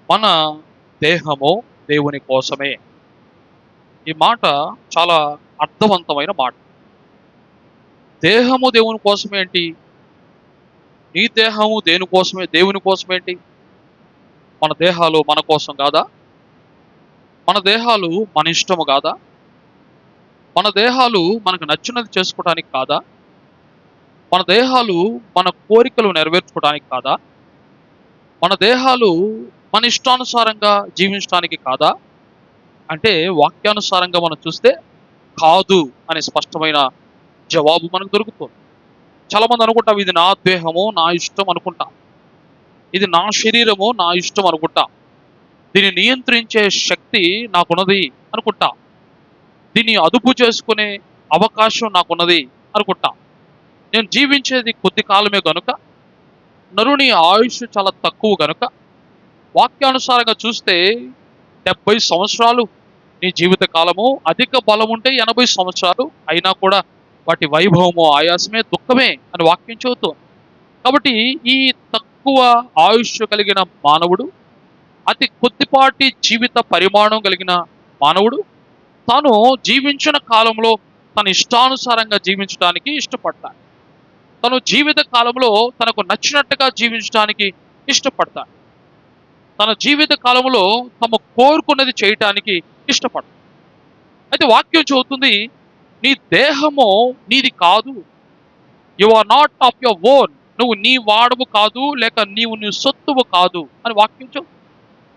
మన దేహము దేవుని కోసమే. ఈ మాట చాలా అర్థవంతమైన మాట. దేహము దేవుని కోసమే ఏంటి? నీ దేహము దేని కోసమే, దేవుని కోసమేంటి? మన దేహాలు మన కోసం కాదా? మన దేహాలు మన ఇష్టము కాదా? మన దేహాలు మనకు నచ్చినది చేసుకోవడానికి కాదా? మన దేహాలు మన కోరికలు నెరవేర్చుకోవడానికి కాదా? మన దేహాలు మన ఇష్టానుసారంగా జీవించడానికి కాదా? అంటే వాక్యానుసారంగా మనం చూస్తే కాదు అనే స్పష్టమైన జవాబు మనకు దొరుకుతుంది. చాలా మంది అనుకుంటాం, ఇది నా దేహము నా ఇష్టం అనుకుంటా, ఇది నా శరీరము నా ఇష్టం అనుకుంటా, దీన్ని నియంత్రించే శక్తి నాకున్నది అనుకుంటా, దీన్ని అదుపు చేసుకునే అవకాశం నాకున్నది అనుకుంటా. నేను జీవించేది కొద్ది కాలమే గనుక, నరుని ఆయుష్ చాలా తక్కువ గనుక, వాక్యానుసారంగా చూస్తే 70 సంవత్సరాలు నీ జీవిత కాలము, అధిక బలం ఉంటే 80 సంవత్సరాలు అయినా కూడా వాటి వైభవము ఆయాసమే దుఃఖమే అని వాక్యం చెబుతుంది. కాబట్టి ఈ తక్కువ ఆయుష్ కలిగిన మానవుడు, అతి కొద్దిపాటి జీవిత పరిమాణం కలిగిన మానవుడు, తాను జీవించిన కాలంలో తన ఇష్టానుసారంగా జీవించడానికి ఇష్టపడతాడు. తను జీవిత కాలంలో తనకు నచ్చినట్టుగా జీవించడానికి ఇష్టపడతాడు. తన జీవిత కాలంలో తమ కోరుకున్నది చేయటానికి ఇష్టపడతాడు. అయితే వాక్యం చెబుతుంది, నీ దేహము నీది కాదు, you are not of your own. నువ్వు నీ వాడవు కాదు, లేక నీవు నీ సొత్తువు కాదు అని వాక్యం చెబుతుంది.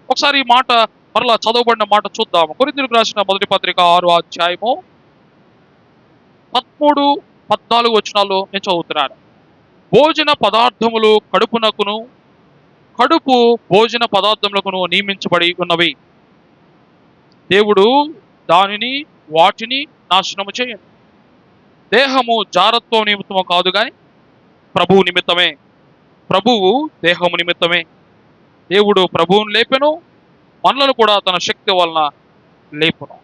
ఒకసారి ఈ మాట మరలా చదవబడిన మాట చూద్దాము. కొరింథీయులకు రాసిన మొదటి పత్రిక 6వ అధ్యాయము 13, 14 వచనాల్లో నేను చదువుతున్నాను. భోజన పదార్థములు కడుపునకును, కడుపు భోజన పదార్థములకును నియమించబడి ఉన్నవి. దేవుడు వాటిని నాశనము చేయను. దేహము జారత్వం నిమిత్తము కాదు గాని ప్రభువు నిమిత్తమే, ప్రభువు దేహము నిమిత్తమే. దేవుడు ప్రభువును లేపెను, మనలను కూడా తన శక్తి వలన లేపును.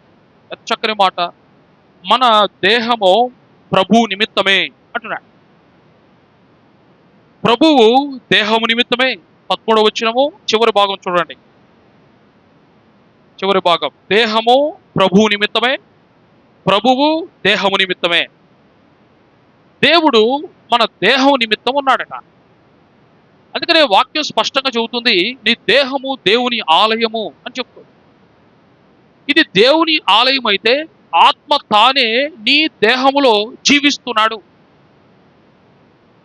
చక్కని మాట. మన దేహము ప్రభువు నిమిత్తమే అంటున్నాడు. ప్రభువు దేహము నిమిత్తమే. 13వ వచనము చివరి భాగం చూడండి. చివరి భాగం, దేహము ప్రభువు నిమిత్తమే, ప్రభువు దేహము నిమిత్తమే. దేవుడు మన దేహం నిమిత్తం ఉన్నాడట. అందుకనే వాక్యం స్పష్టంగా చెబుతుంది, నీ దేహము దేవుని ఆలయము అని చెప్తుంది. ఇది దేవుని ఆలయం అయితే ఆత్మ తానే నీ దేహములో జీవిస్తున్నాడు.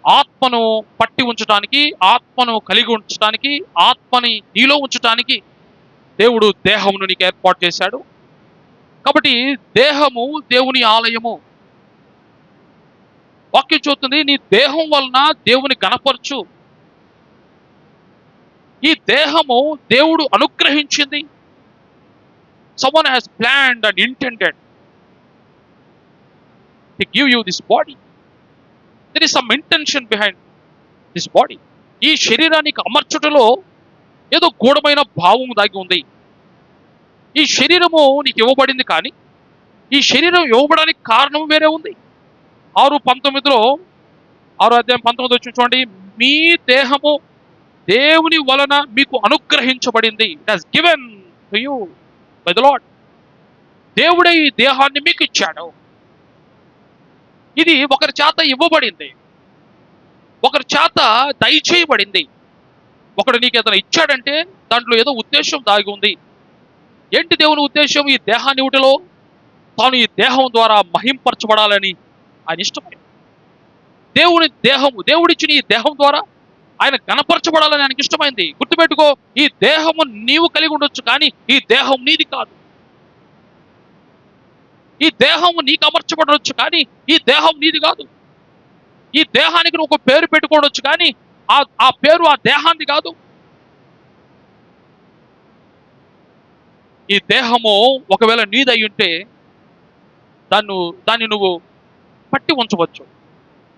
ఆత్మను పట్టి ఉంచడానికి, ఆత్మను కలిగి ఉంచడానికి, ఆత్మని నీలో ఉంచడానికి దేవుడు దేహమును నీకు ఏర్పాటు చేశాడు. కాబట్టి దేహము దేవుని ఆలయము. వాక్యం చూస్తుంది, నీ దేహం వలన దేవుని గణపరచు. ఈ దేహము దేవుడు అనుగ్రహించింది. someone has planned and intended to give you this body. There is some intention behind this body. ఈ శరీరానికి అమర్చుటలో ఏదో గూఢమైన భావం దాగి ఉంది. ఈ శరీరము నీకు ఇవ్వబడింది, కానీ ఈ శరీరం ఇవ్వబడానికి కారణం వేరే ఉంది. 6:19లో 6వ అధ్యాయం 19 వచ్చి చూడండి, మీ దేహము దేవుని వలన మీకు అనుగ్రహించబడింది. It has given to you by the Lord. దేవుడే ఈ దేహాన్ని మీకు ఇచ్చాడు. ఇది ఒకరి చేత ఇవ్వబడింది, ఒకరి చేత దయచేయబడింది. ఒకడు నీకు ఏదైనా ఇచ్చాడంటే దాంట్లో ఏదో ఉద్దేశం దాగి ఉంది. ఏంటి దేవుని ఉద్దేశం? ఈ దేహాన్ని ఇవ్వటంలో తాను ఈ దేహం ద్వారా మహింపరచబడాలని ఆయన ఇష్టమే. దేవుడిచ్చిన ఈ దేహం ద్వారా ఆయన గణపరచబడాలని ఆయనకి ఇష్టమైంది. గుర్తుపెట్టుకో, ఈ దేహము నీవు కలిగి ఉండొచ్చు, కానీ ఈ దేహం నీది కాదు. ఈ దేహము నీకు అమర్చబడవచ్చు, కానీ ఈ దేహం నీది కాదు. ఈ దేహానికి నువ్వు ఒక పేరు పెట్టుకోవచ్చు, కానీ ఆ పేరు ఆ దేహాన్ని కాదు. ఈ దేహము ఒకవేళ నీదై ఉంటే దాన్ని నువ్వు పట్టి ఉంచవచ్చు.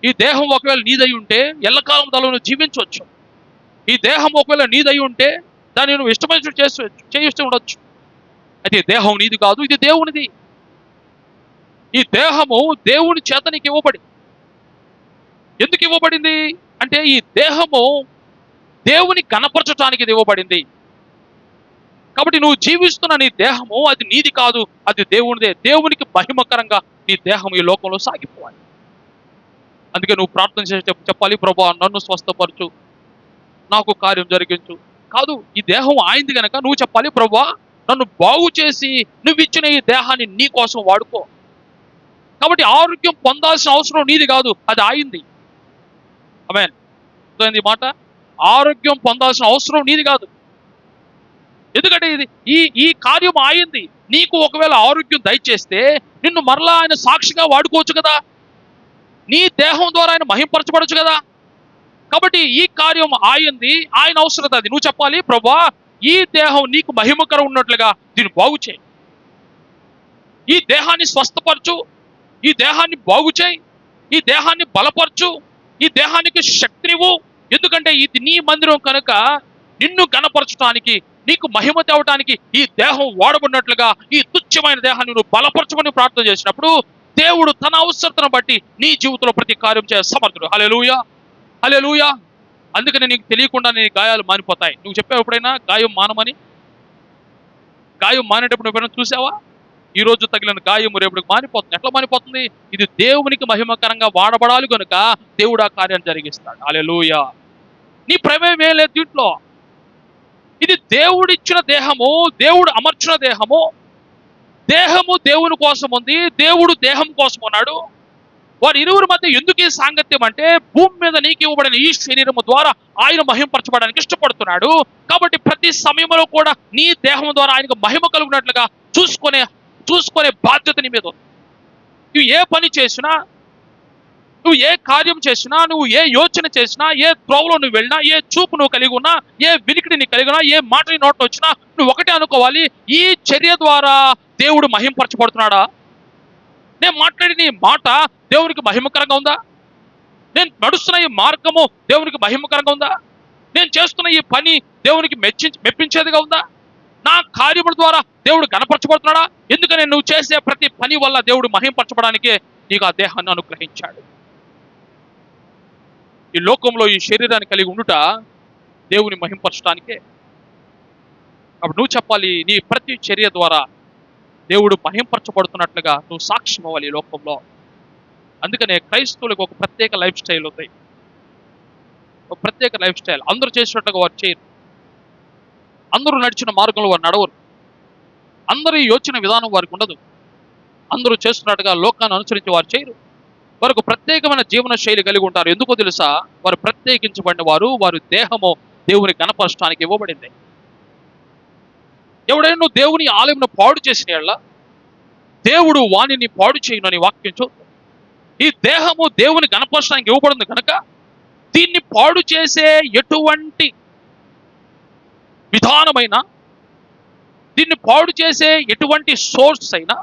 ఈ దేహం ఒకవేళ నీదై ఉంటే ఎల్లకాలం దానిలో జీవించవచ్చు. ఈ దేహం ఒకవేళ నీదై ఉంటే దాన్ని నువ్వు ఇష్టమైన చేయిస్తూ ఉండొచ్చు. అయితే ఈ దేహం నీది కాదు, ఇది దేవునిది. ఈ దేహము దేవుని చేత నీకు ఇవ్వబడింది. ఎందుకు ఇవ్వబడింది అంటే, ఈ దేహము దేవుని గణపరచటానికి ఇది ఇవ్వబడింది. కాబట్టి నువ్వు జీవిస్తున్న నీ దేహము అది నీది కాదు, అది దేవునిదే. దేవునికి మహిమకరంగా నీ దేహం ఈ లోకంలో సాగిపోవాలి. అందుకే నువ్వు ప్రార్థన చేసేటప్పుడు చెప్పాలి, ప్రభువా నన్ను స్వస్థపరచు, నాకు కార్యం జరిగించు. కాదు, ఈ దేహం ఆయింది గనక నువ్వు చెప్పాలి, ప్రభువా నన్ను బాగు చేసి నువ్వు ఇచ్చిన ఈ దేహాన్ని నీ కోసం వాడుకో. కాబట్టి ఆరోగ్యం పొందాల్సిన అవసరం నీది కాదు, అది ఆయింది. ఆమేన్. అర్థమైంది ఈ మాట? ఆరోగ్యం పొందాల్సిన అవసరం నీది కాదు. ఎందుకంటే ఇది ఈ కార్యం ఆయింది. నీకు ఒకవేళ ఆరోగ్యం దయచేస్తే నిన్ను మరలా ఆయన సాక్షిగా వాడుకోవచ్చు కదా, నీ దేహం ద్వారా ఆయన మహింపరచబడచ్చు కదా. కాబట్టి ఈ కార్యం ఆయింది, ఆయన అవసరం అది. నువ్వు చెప్పాలి, ప్రభువా ఈ దేహం నీకు మహిమకరం ఉన్నట్లుగా దీన్ని బాగు చేయి, ఈ దేహాన్ని స్వస్థపరచు, ఈ దేహాన్ని బాగు చేయి, ఈ దేహాన్ని బలపరచు, ఈ దేహానికి శక్తినివ్వు. ఎందుకంటే ఇది నీ మందిరం కనుక నిన్ను గణపరచడానికి, నీకు మహిమ తేవటానికి ఈ దేహం వాడబడినట్లుగా ఈ తుచ్చమైన దేహాన్ని నువ్వు బలపరచమని ప్రార్థన చేసినప్పుడు దేవుడు తన అవసరతను బట్టి నీ జీవితంలో ప్రతి కార్యం చేయ సమర్థుడు. హల్లెలూయా, హల్లెలూయా. అందుకని నీకు తెలియకుండా నీ గాయాలు మానిపోతాయి. నువ్వు చెప్పావు ఎప్పుడైనా గాయం మానమని? గాయం మానేటప్పుడు నువ్వు చూసావా? ఈ రోజు తగిలిన గాయం రేపటికి మానిపోతుంది. ఎట్లా మానిపోతుంది? ఇది దేవునికి మహిమకరంగా వాడబడాలి కనుక దేవుడు ఆ కార్యాన్ని జరిగిస్తాడు. హల్లెలూయా. నీ ప్రమేయం ఏం లేదు దీంట్లో. ఇది దేవుడిచ్చిన దేహము, దేవుడు అమర్చిన దేహము. దేహము దేవుని కోసం ఉంది, దేవుడు దేహం కోసం ఉన్నాడు. వారి ఇరువురి మధ్య ఎందుకు ఈ సాంగత్యం అంటే భూమి మీద నీకు ఇవ్వబడిన ఈ శరీరము ద్వారా ఆయన మహింపరచబడడానికి ఇష్టపడుతున్నాడు. కాబట్టి ప్రతి సమయంలో కూడా నీ దేహం ద్వారా ఆయనకు మహిమ కలుగునట్లుగా చూసుకునే బాధ్యత నీ మీద ఉంది. నువ్వు ఏ పని చేసినా, నువ్వు ఏ కార్యం చేసినా, నువ్వు ఏ యోచన చేసినా, ఏ త్రోవలో నువ్వు వెళ్ళినా, ఏ చూపు నువ్వు కలిగి ఉన్నా, ఏ వినికిడి నీకు కలిగి ఉన్నా, ఏ మాట నీ నోట్లో వచ్చినా నువ్వు ఒకటే అనుకోవాలి, ఈ చర్య ద్వారా దేవుడు మహింపరచబడుతున్నాడా? నేను మాట్లాడిన ఈ మాట దేవునికి మహిమకరంగా ఉందా? నేను నడుస్తున్న ఈ మార్గము దేవునికి మహిమకరంగా ఉందా? నేను చేస్తున్న ఈ పని దేవునికి మెప్పించేదిగా ఉందా? నా కార్యముల ద్వారా దేవుడు గణపరచబడుతున్నాడా? ఎందుకని నువ్వు చేసే ప్రతి పని వల్ల దేవుడు మహింపరచబడానికే నీకు ఆ దేహాన్ని అనుగ్రహించాడు. ఈ లోకంలో ఈ శరీరాన్ని కలిగి ఉండుట దేవుని మహింపరచడానికే. అప్పుడు నువ్వు చెప్పాలి, నీ ప్రతి చర్య ద్వారా దేవుడు మహింపరచబడుతున్నట్లుగా నువ్వు సాక్ష్యం అవ్వాలి ఈ లోకంలో. అందుకనే క్రైస్తవులకు ఒక ప్రత్యేక లైఫ్ స్టైల్ ఉంది, ఒక ప్రత్యేక లైఫ్ స్టైల్. అందరూ చేసినట్లుగా వారు చేయరు, అందరూ నడిచిన మార్గంలో వారు నడవరు, అందరూ యోచన విధానం వారికి ఉండదు, అందరూ చేస్తున్నట్టుగా లోకాన్ని అనుసరించి వారు చేయరు. వారికి ప్రత్యేకమైన జీవన శైలి కలిగి ఉంటారు. ఎందుకో తెలుసా? వారు ప్రత్యేకించబడిన వారు, వారి దేహము దేవుని గణపరచడానికి ఇవ్వబడింది. ఎవడైనా నువ్వు దేవుని ఆలయంను పాడు చేసిన యెడల దేవుడు వానిని పాడు చేయను అని వాక్యం చూద్దాం. ఈ దేహము దేవుని గణపరచడానికి ఇవ్వబడింది కనుక దీన్ని పాడు చేసే ఎటువంటి విధానమైనా, దీన్ని పాడు చేసే ఎటువంటి సోర్స్ అయినా,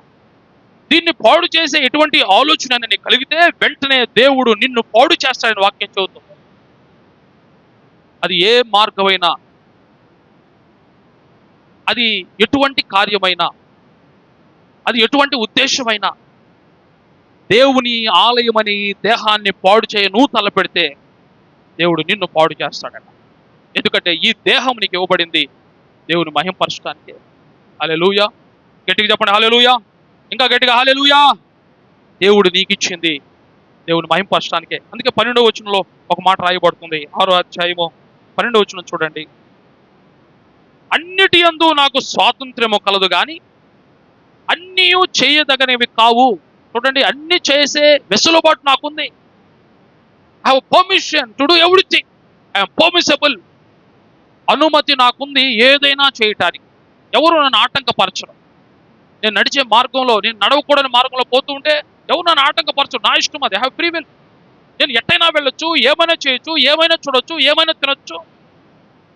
దీన్ని పాడు చేసే ఎటువంటి ఆలోచన నీకు కలిగితే వెంటనే దేవుడు నిన్ను పాడు చేస్తాడని వాక్యం చదువుతాం. అది ఏ మార్గమైనా, అది ఎటువంటి కార్యమైనా, అది ఎటువంటి ఉద్దేశమైనా, దేవుని ఆలయమని దేహాన్ని పాడు చేయ నువ్వు తలపెడితే దేవుడు నిన్ను పాడు చేస్తాడట. ఎందుకంటే ఈ దేహం నీకు ఇవ్వబడింది దేవుని మహింపరచడానికి. హల్లెలూయా. గట్టిగా చెప్పండి హల్లెలూయా. ఇంకా గట్టిగా హల్లెలూయా. దేవుడు నీకు ఇచ్చింది దేవుని మహింపరచడానికే. అందుకే 12వ వచనంలో ఒక మాట రాయబడుతుంది, 6వ అధ్యాయము 12వ వచనం చూడండి. అన్నిటి యందు నాకు స్వాతంత్ర్యము కలదు గాని అన్నీ చేయదగనివి కావు. చూడండి, అన్ని చేసే వెసులుబాటు నాకుంది. I have permission to do everything. I'm permissible. అనుమతి నాకుంది ఏదైనా చేయటానికి. ఎవరు నన్ను ఆటంకపరచరు. నేను నడిచే మార్గంలో, నేను నడవకూడని మార్గంలో పోతూ ఉంటే ఎవరు నన్ను ఆటంకపరచరు. నా ఇష్టం అది. I have free will. నేను ఎట్టైనా వెళ్ళొచ్చు, ఏమైనా చేయొచ్చు, ఏమైనా చూడొచ్చు, ఏమైనా తినొచ్చు,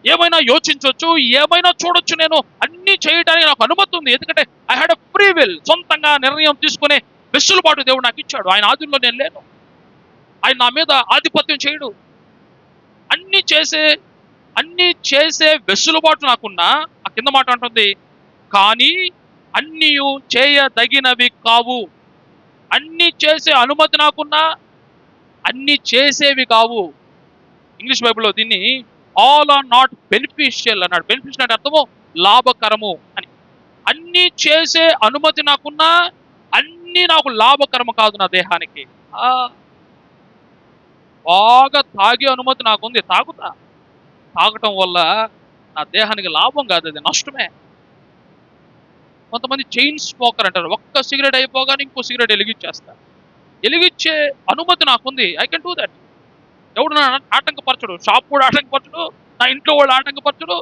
ఏమైనా యోచించవచ్చు, ఏమైనా చూడొచ్చు. నేను అన్ని చేయడానికి నాకు అనుమతి ఉంది. ఎందుకంటే I had a free will. సొంతంగా నిర్ణయం తీసుకునే వెసులుబాటు దేవుడు నాకు ఇచ్చాడు. ఆయన ఆధీనంలో నేను లేను. ఆయన నా మీద ఆధిపత్యం చేయడు. అన్ని చేసే వెసులుబాటు నాకున్నా, ఆ కింద మాట అంటుంది, కానీ అన్నీ చేయదగినవి కావు. అన్ని చేసే అనుమతి నాకున్నా అన్ని చేసేవి కావు. ఇంగ్లీష్ బైబిల్లో దీన్ని ఆల్ ఆర్ నాట్ బెనిఫిషియల్ అన్నాడు. బెనిఫిషియల్ అంటే అర్థము లాభకరము అని. అన్నీ చేసే అనుమతి నాకున్నా అన్నీ నాకు లాభకరము కాదు నా దేహానికి. ఆ, బాగా తాగే అనుమతి నాకుంది, తాగుతా. తాగటం వల్ల నా దేహానికి లాభం కాదు, అది నష్టమే. కొంతమంది చైన్ స్మోకర్ అంటారు, ఒక్క సిగరెట్ అయిపోగానే ఇంకో సిగరెట్ వెలిగించేస్తారు. వెలిగించే అనుమతి నాకుంది, ఐ కెన్ డూ దట్. ఎవడు నా ఆటంకపరచడు, షాప్ కూడా ఆటంకపరచడు, నా ఇంట్లో వాళ్ళు ఆటంకపరచడు,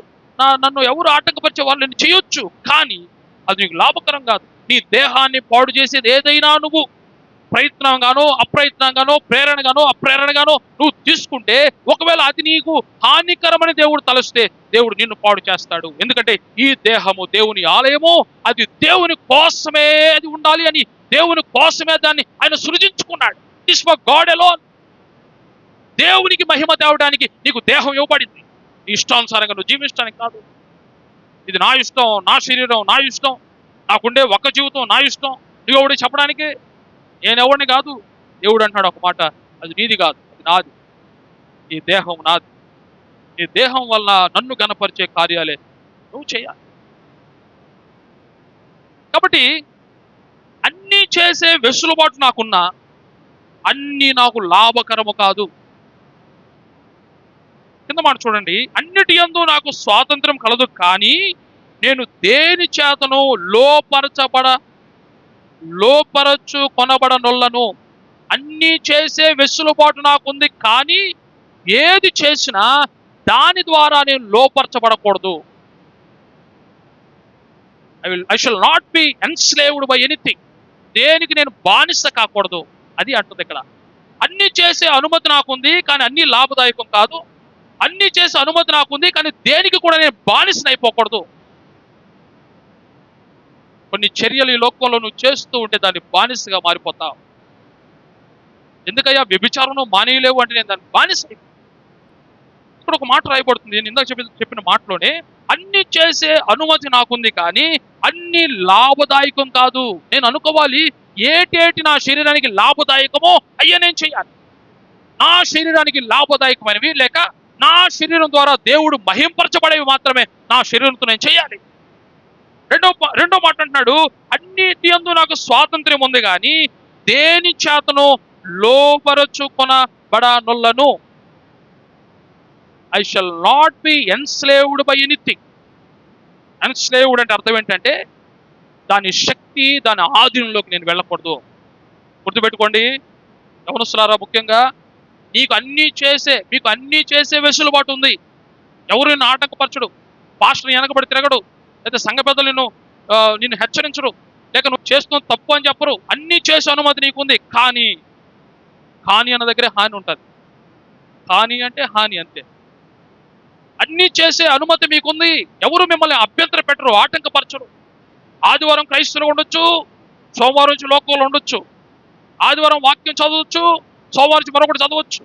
నన్ను ఎవరు ఆటంకపరిచే వాళ్ళు నేను చేయొచ్చు. కానీ అది నీకు లాభకరం కాదు. నీ దేహాన్ని పాడు చేసేది ఏదైనా నువ్వు ప్రయత్నంగానో అప్రయత్నంగానో ప్రేరణగానో అప్రేరణగానో నువ్వు తీసుకుంటే, ఒకవేళ అది నీకు హానికరమని దేవుడు తలస్తే దేవుడు నిన్ను పాడు చేస్తాడు. ఎందుకంటే ఈ దేహము దేవుని ఆలయము, అది దేవుని కోసమే అది ఉండాలి అని, దేవుని కోసమే దాన్ని ఆయన సృజించుకున్నాడు. It's for God alone. దేవునికి మహిమ తేవడానికి నీకు దేహం ఇవ్వబడింది. నీ ఇష్టానుసారంగా నువ్వు జీవించడానికి కాదు. ఇది నా ఇష్టం, నా శరీరం నా ఇష్టం, నాకుండే ఒక జీవితం నా ఇష్టం, నువ్వు ఎవడు చెప్పడానికి? నేనెవడిని కాదు. దేవుడు అంటాడు ఒక మాట, అది నీది కాదు, అది నాది. ఈ దేహం నాది. ఈ దేహం వల్ల నన్ను గణపరిచే కార్యాలే నువ్వు చేయాలి. కాబట్టి అన్నీ చేసే వెసులుబాటు నాకున్నా అన్నీ నాకు లాభకరము కాదు. కింద మాట చూడండి, అన్నిటి యందు నాకు స్వాతంత్రం కలదు, కానీ నేను దేని చేతను లోపరచు కొనబడనొల్లను. అన్నీ చేసే వెసులుబాటు నాకుంది, కానీ ఏది చేసినా దాని ద్వారా నేను లోపరచబడకూడదు. I shall not be enslaved by anything. దేనికి నేను బానిస కాకూడదు, అది అంటుంది ఇక్కడ. అన్ని చేసే అనుమతి నాకుంది, కానీ అన్ని లాభదాయకం కాదు. అన్ని చేసే అనుమతి నాకుంది, కానీ దేనికి కూడా నేను బానిసని అయిపోకూడదు. కొన్ని చర్యలు ఈ లోకంలో నువ్వు చేస్తూ ఉంటే దాన్ని బానిసగా మారిపోతావు. ఎందుకయ్యా వ్యభిచారం మానేయలేవు అంటే నేను దాన్ని బానిస. ఇక్కడ ఒక మాట రాయబడుతుంది, నేను ఇందాక చెప్పిన మాటలోనే, అన్ని చేసే అనుమతి నాకుంది, కానీ అన్ని లాభదాయకం కాదు. నేను అనుకోవాలి ఏటేటి నా శరీరానికి లాభదాయకమో అయ్యా నేను చేయాలి. నా శరీరానికి లాభదాయకమైనవి, లేక నా శరీరం ద్వారా దేవుడు మహింపరచబడేవి మాత్రమే నా శరీరంతో నేను చేయాలి. రెండో మాట అంటున్నాడు, అన్నిటి యందు నాకు స్వాతంత్ర్యం ఉంది, కానీ దేని చేతను లోపరచుకొనబడనొల్లను. I shall not be enslaved by anything. Enslaved అంటే అర్థం ఏంటంటే దాని శక్తి, దాని ఆధీనంలోకి నేను వెళ్ళకూడదు. గుర్తుపెట్టుకోండి యవనస్తులారా, ముఖ్యంగా మీకు అన్నీ చేసే వెసులుబాటు ఉంది. ఎవరు నిన్ను ఆటంకపరచడు, పాస్టర్ వెనకబడి తిరగడు, లేదా సంఘ పెద్దలు నిన్ను హెచ్చరించరు, లేక నువ్వు చేస్తున్న తప్పు అని చెప్పరు. అన్నీ చేసే అనుమతి నీకుంది, కానీ అన్న దగ్గరే హాని ఉంటుంది. హాని అంటే హాని అంతే. అన్నీ చేసే అనుమతి మీకుంది, ఎవరు మిమ్మల్ని అభ్యంతర పెట్టరు, ఆటంకపరచరు. ఆదివారం క్రైస్తవులు ఉండొచ్చు, సోమవారం నుంచి లోకంలో ఉండొచ్చు. ఆదివారం వాక్యం చదవచ్చు, సోమవారం నుంచి మరొకటి చదవచ్చు.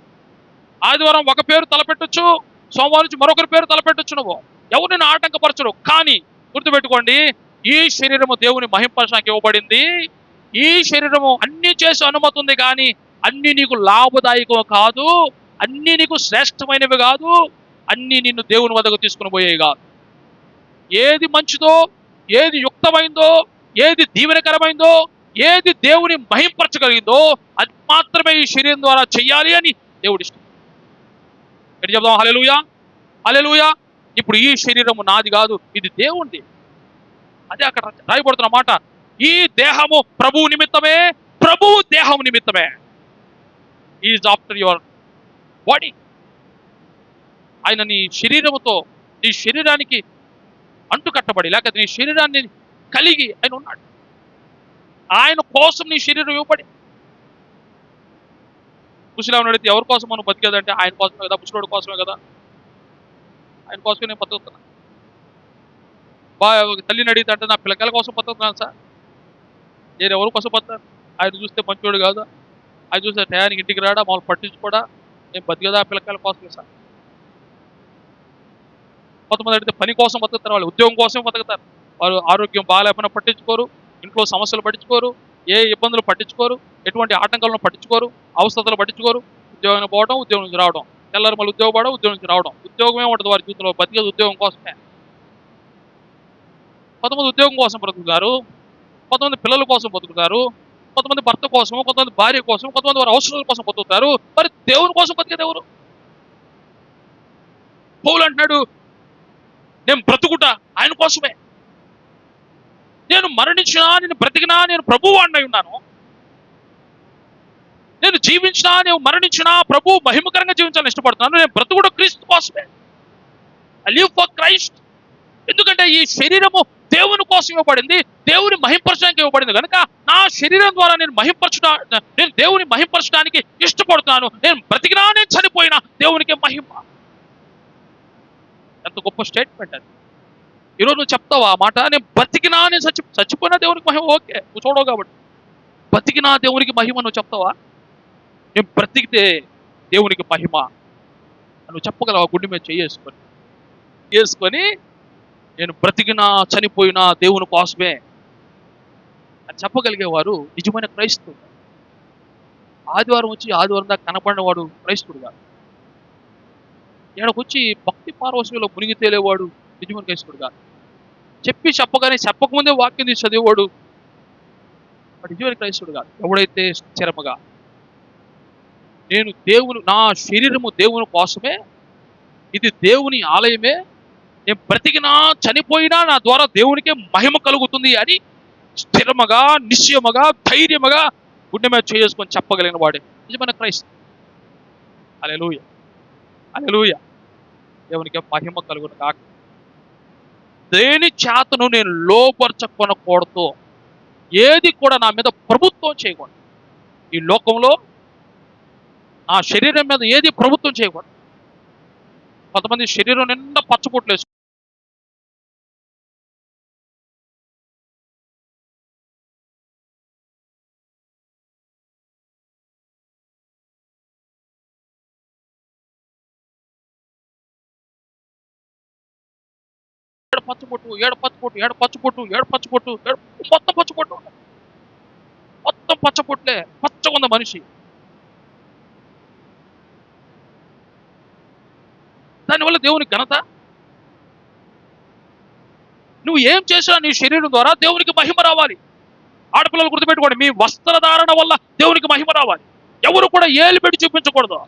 ఆదివారం ఒక పేరు తలపెట్టొచ్చు, సోమవారం నుంచి మరొకరి పేరు తలపెట్టొచ్చు. నువ్వు ఎవరు నిన్ను ఆటంకపరచరు. కానీ గుర్తుపెట్టుకోండి, ఈ శరీరము దేవుని మహింపరచడానికి ఇవ్వబడింది. ఈ శరీరము అన్ని చేసే అనుమతి ఉంది, కానీ అన్ని నీకు లాభదాయకం కాదు, అన్ని నీకు శ్రేష్టమైనవి కాదు, అన్ని నిన్ను దేవుని వద్దకు తీసుకుని పోయేవి కాదు. ఏది మంచిదో, ఏది యుక్తమైందో, ఏది దీవెనకరమైందో, ఏది దేవుని మహింపరచగలిగిందో అది మాత్రమే ఈ శరీరం ద్వారా చెయ్యాలి అని దేవుడి ఇష్టం. ఎటు చెప్దాం? హల్లెలూయా, హల్లెలూయా. ఇప్పుడు ఈ శరీరము నాది కాదు, ఇది దేవునిది. అదే అక్కడ రాయబడుతున్న మాట, ఈ దేహము ప్రభువు నిమిత్తమే, ప్రభువు దేహము నిమిత్తమే. Is after your body. ఆయన నీ శరీరముతో, నీ శరీరానికి అంటుకట్టబడి, లేకపోతే నీ శరీరాన్ని కలిగి ఆయన ఉన్నాడు. ఆయన కోసం నీ శరీరం ఇవ్వబడి. ముసలివాడిని అడిగితే ఎవరి కోసం మనం బతికేదంటే ఆయన కోసమే కదా, ముసలివాడి కోసమే కదా, ఆయన కోసమే నేను బతుకుతున్నా. తల్లిని అడిగితే అంటే నా పిల్లకాయల కోసం బతుకుతున్నాను సార్. నేను ఎవరి కోసం బతాను? ఆయన చూస్తే మంచోడు కాదా, ఆయన చూస్తే టయానికి ఇంటికి రాడా, మమ్మల్ని పట్టించుకోడా, నేను బతికేదా ఆ పిల్లకాయల కోసమే సార్. కొంతమంది అడిగితే పని కోసం బతుకుతారు, వాళ్ళు ఉద్యోగం కోసం బతుకుతారు. వారు ఆరోగ్యం బాగాలేకపోయినా పట్టించుకోరు, ఇంట్లో సమస్యలు పట్టించుకోరు, ఏ ఇబ్బందులు పట్టించుకోరు, ఎటువంటి ఆటంకాలను పట్టించుకోరు, అవసరతలు పట్టించుకోరు. ఉద్యోగం పోవడం, ఉద్యోగం నుంచి రావడం, తెల్లారి మళ్ళీ ఉద్యోగం పోవడం, ఉద్యోగం నుంచి రావడం. ఉద్యోగమే ఉంటుంది వారి జీవితంలో, బతికేది ఉద్యోగం కోసమే. కొంతమంది ఉద్యోగం కోసం బ్రతుకుతారు, కొంతమంది పిల్లల కోసం బతుకుతారు, కొంతమంది భర్త కోసం, కొంతమంది భార్య కోసం, కొంతమంది వారి అవసరాల కోసం బతుకుతారు. మరి దేవుని కోసం బతికేది ఎవరు? పౌలు అంటున్నాడు, నేను బ్రతుకుట ఆయన కోసమే. నేను మరణించినా, నేను బ్రతికినా నేను ప్రభువాడినై ఉన్నాను. నేను జీవించినా, నేను మరణించినా ప్రభు మహిమకరంగా జీవించాలని ఇష్టపడుతున్నాను. నేను బ్రతుకుట క్రీస్తు కోసమే. I live for Christ. ఎందుకంటే ఈ శరీరము దేవుని కోసం ఇవ్వబడింది, దేవుని మహింపరచడానికి ఇవ్వబడింది కనుక నా శరీరం ద్వారా నేను దేవుని మహింపరచడానికి ఇష్టపడుతున్నాను. నేను బ్రతికినా, నేను చనిపోయినా దేవునికి మహిమ. ఎంత గొప్ప స్టేట్మెంట్ అది. ఈరోజు నువ్వు చెప్తావా ఆ మాట? నేను బతికినా, నేను చచ్చిపోయినా దేవునికి మహిమ. ఓకే, నువ్వు చూడవు కాబట్టి. బతికినా దేవునికి మహిమ నువ్వు చెప్తావా? నేను బ్రతికితే దేవునికి మహిమ నువ్వు చెప్పగలవా? గుండె మీద చేసుకొని నేను బ్రతికినా చనిపోయినా దేవుని కోసమే అని చెప్పగలిగేవారు నిజమైన క్రైస్తవుడు. ఆదివారం వచ్చి ఆదివారం దాకా కనపడినవాడు క్రైస్తవుడు కాదు. ఈడకొచ్చి భక్తి పారవశ్యంలో మునిగి తేలేవాడు నిజమైన క్రైస్తవుడు కాదు. చెప్పగానే చెప్పకముందే వాక్యం తీసి చదివేవాడు నిజమైన క్రైస్తవుడు కాదు. ఎవడైతే స్థిరముగా నా శరీరము దేవుని కోసమే, ఇది దేవుని ఆలయమే, నేను బ్రతికినా చనిపోయినా నా ద్వారా దేవునికే మహిమ కలుగుతుంది అని స్థిరముగా, నిశ్చయముగా, ధైర్యముగా గుండె మీద చేసుకొని చెప్పగలిగిన వాడే నిజమైన క్రైస్తవుడు. హల్లెలూయా, హల్లెలూయా. దేవునికి మహిమ కలుగును కాక. దేని చేతను నేను లోపరచకొనకూడదు, ఏది కూడా నా మీద ప్రభుత్వం చేయకూడదు. ఈ లోకంలో ఆ శరీరం మీద ఏది ప్రభుత్వం చేయకూడదు. కొంతమంది శరీరం నిండా పచ్చబొట్లు వేసుకుంటారు. మొత్తం పచ్చబొట్లే, పచ్చగా ఉన్న మనిషి. దానివల్ల దేవునికి ఘనత. నువ్వు ఏం చేసినా నీ శరీరం ద్వారా దేవునికి మహిమ రావాలి. ఆడపిల్లలు గుర్తుపెట్టుకోండి, మీ వస్త్రధారణ వల్ల దేవునికి మహిమ రావాలి. ఎవరు కూడా ఏలు పెట్టి చూపించకూడదు.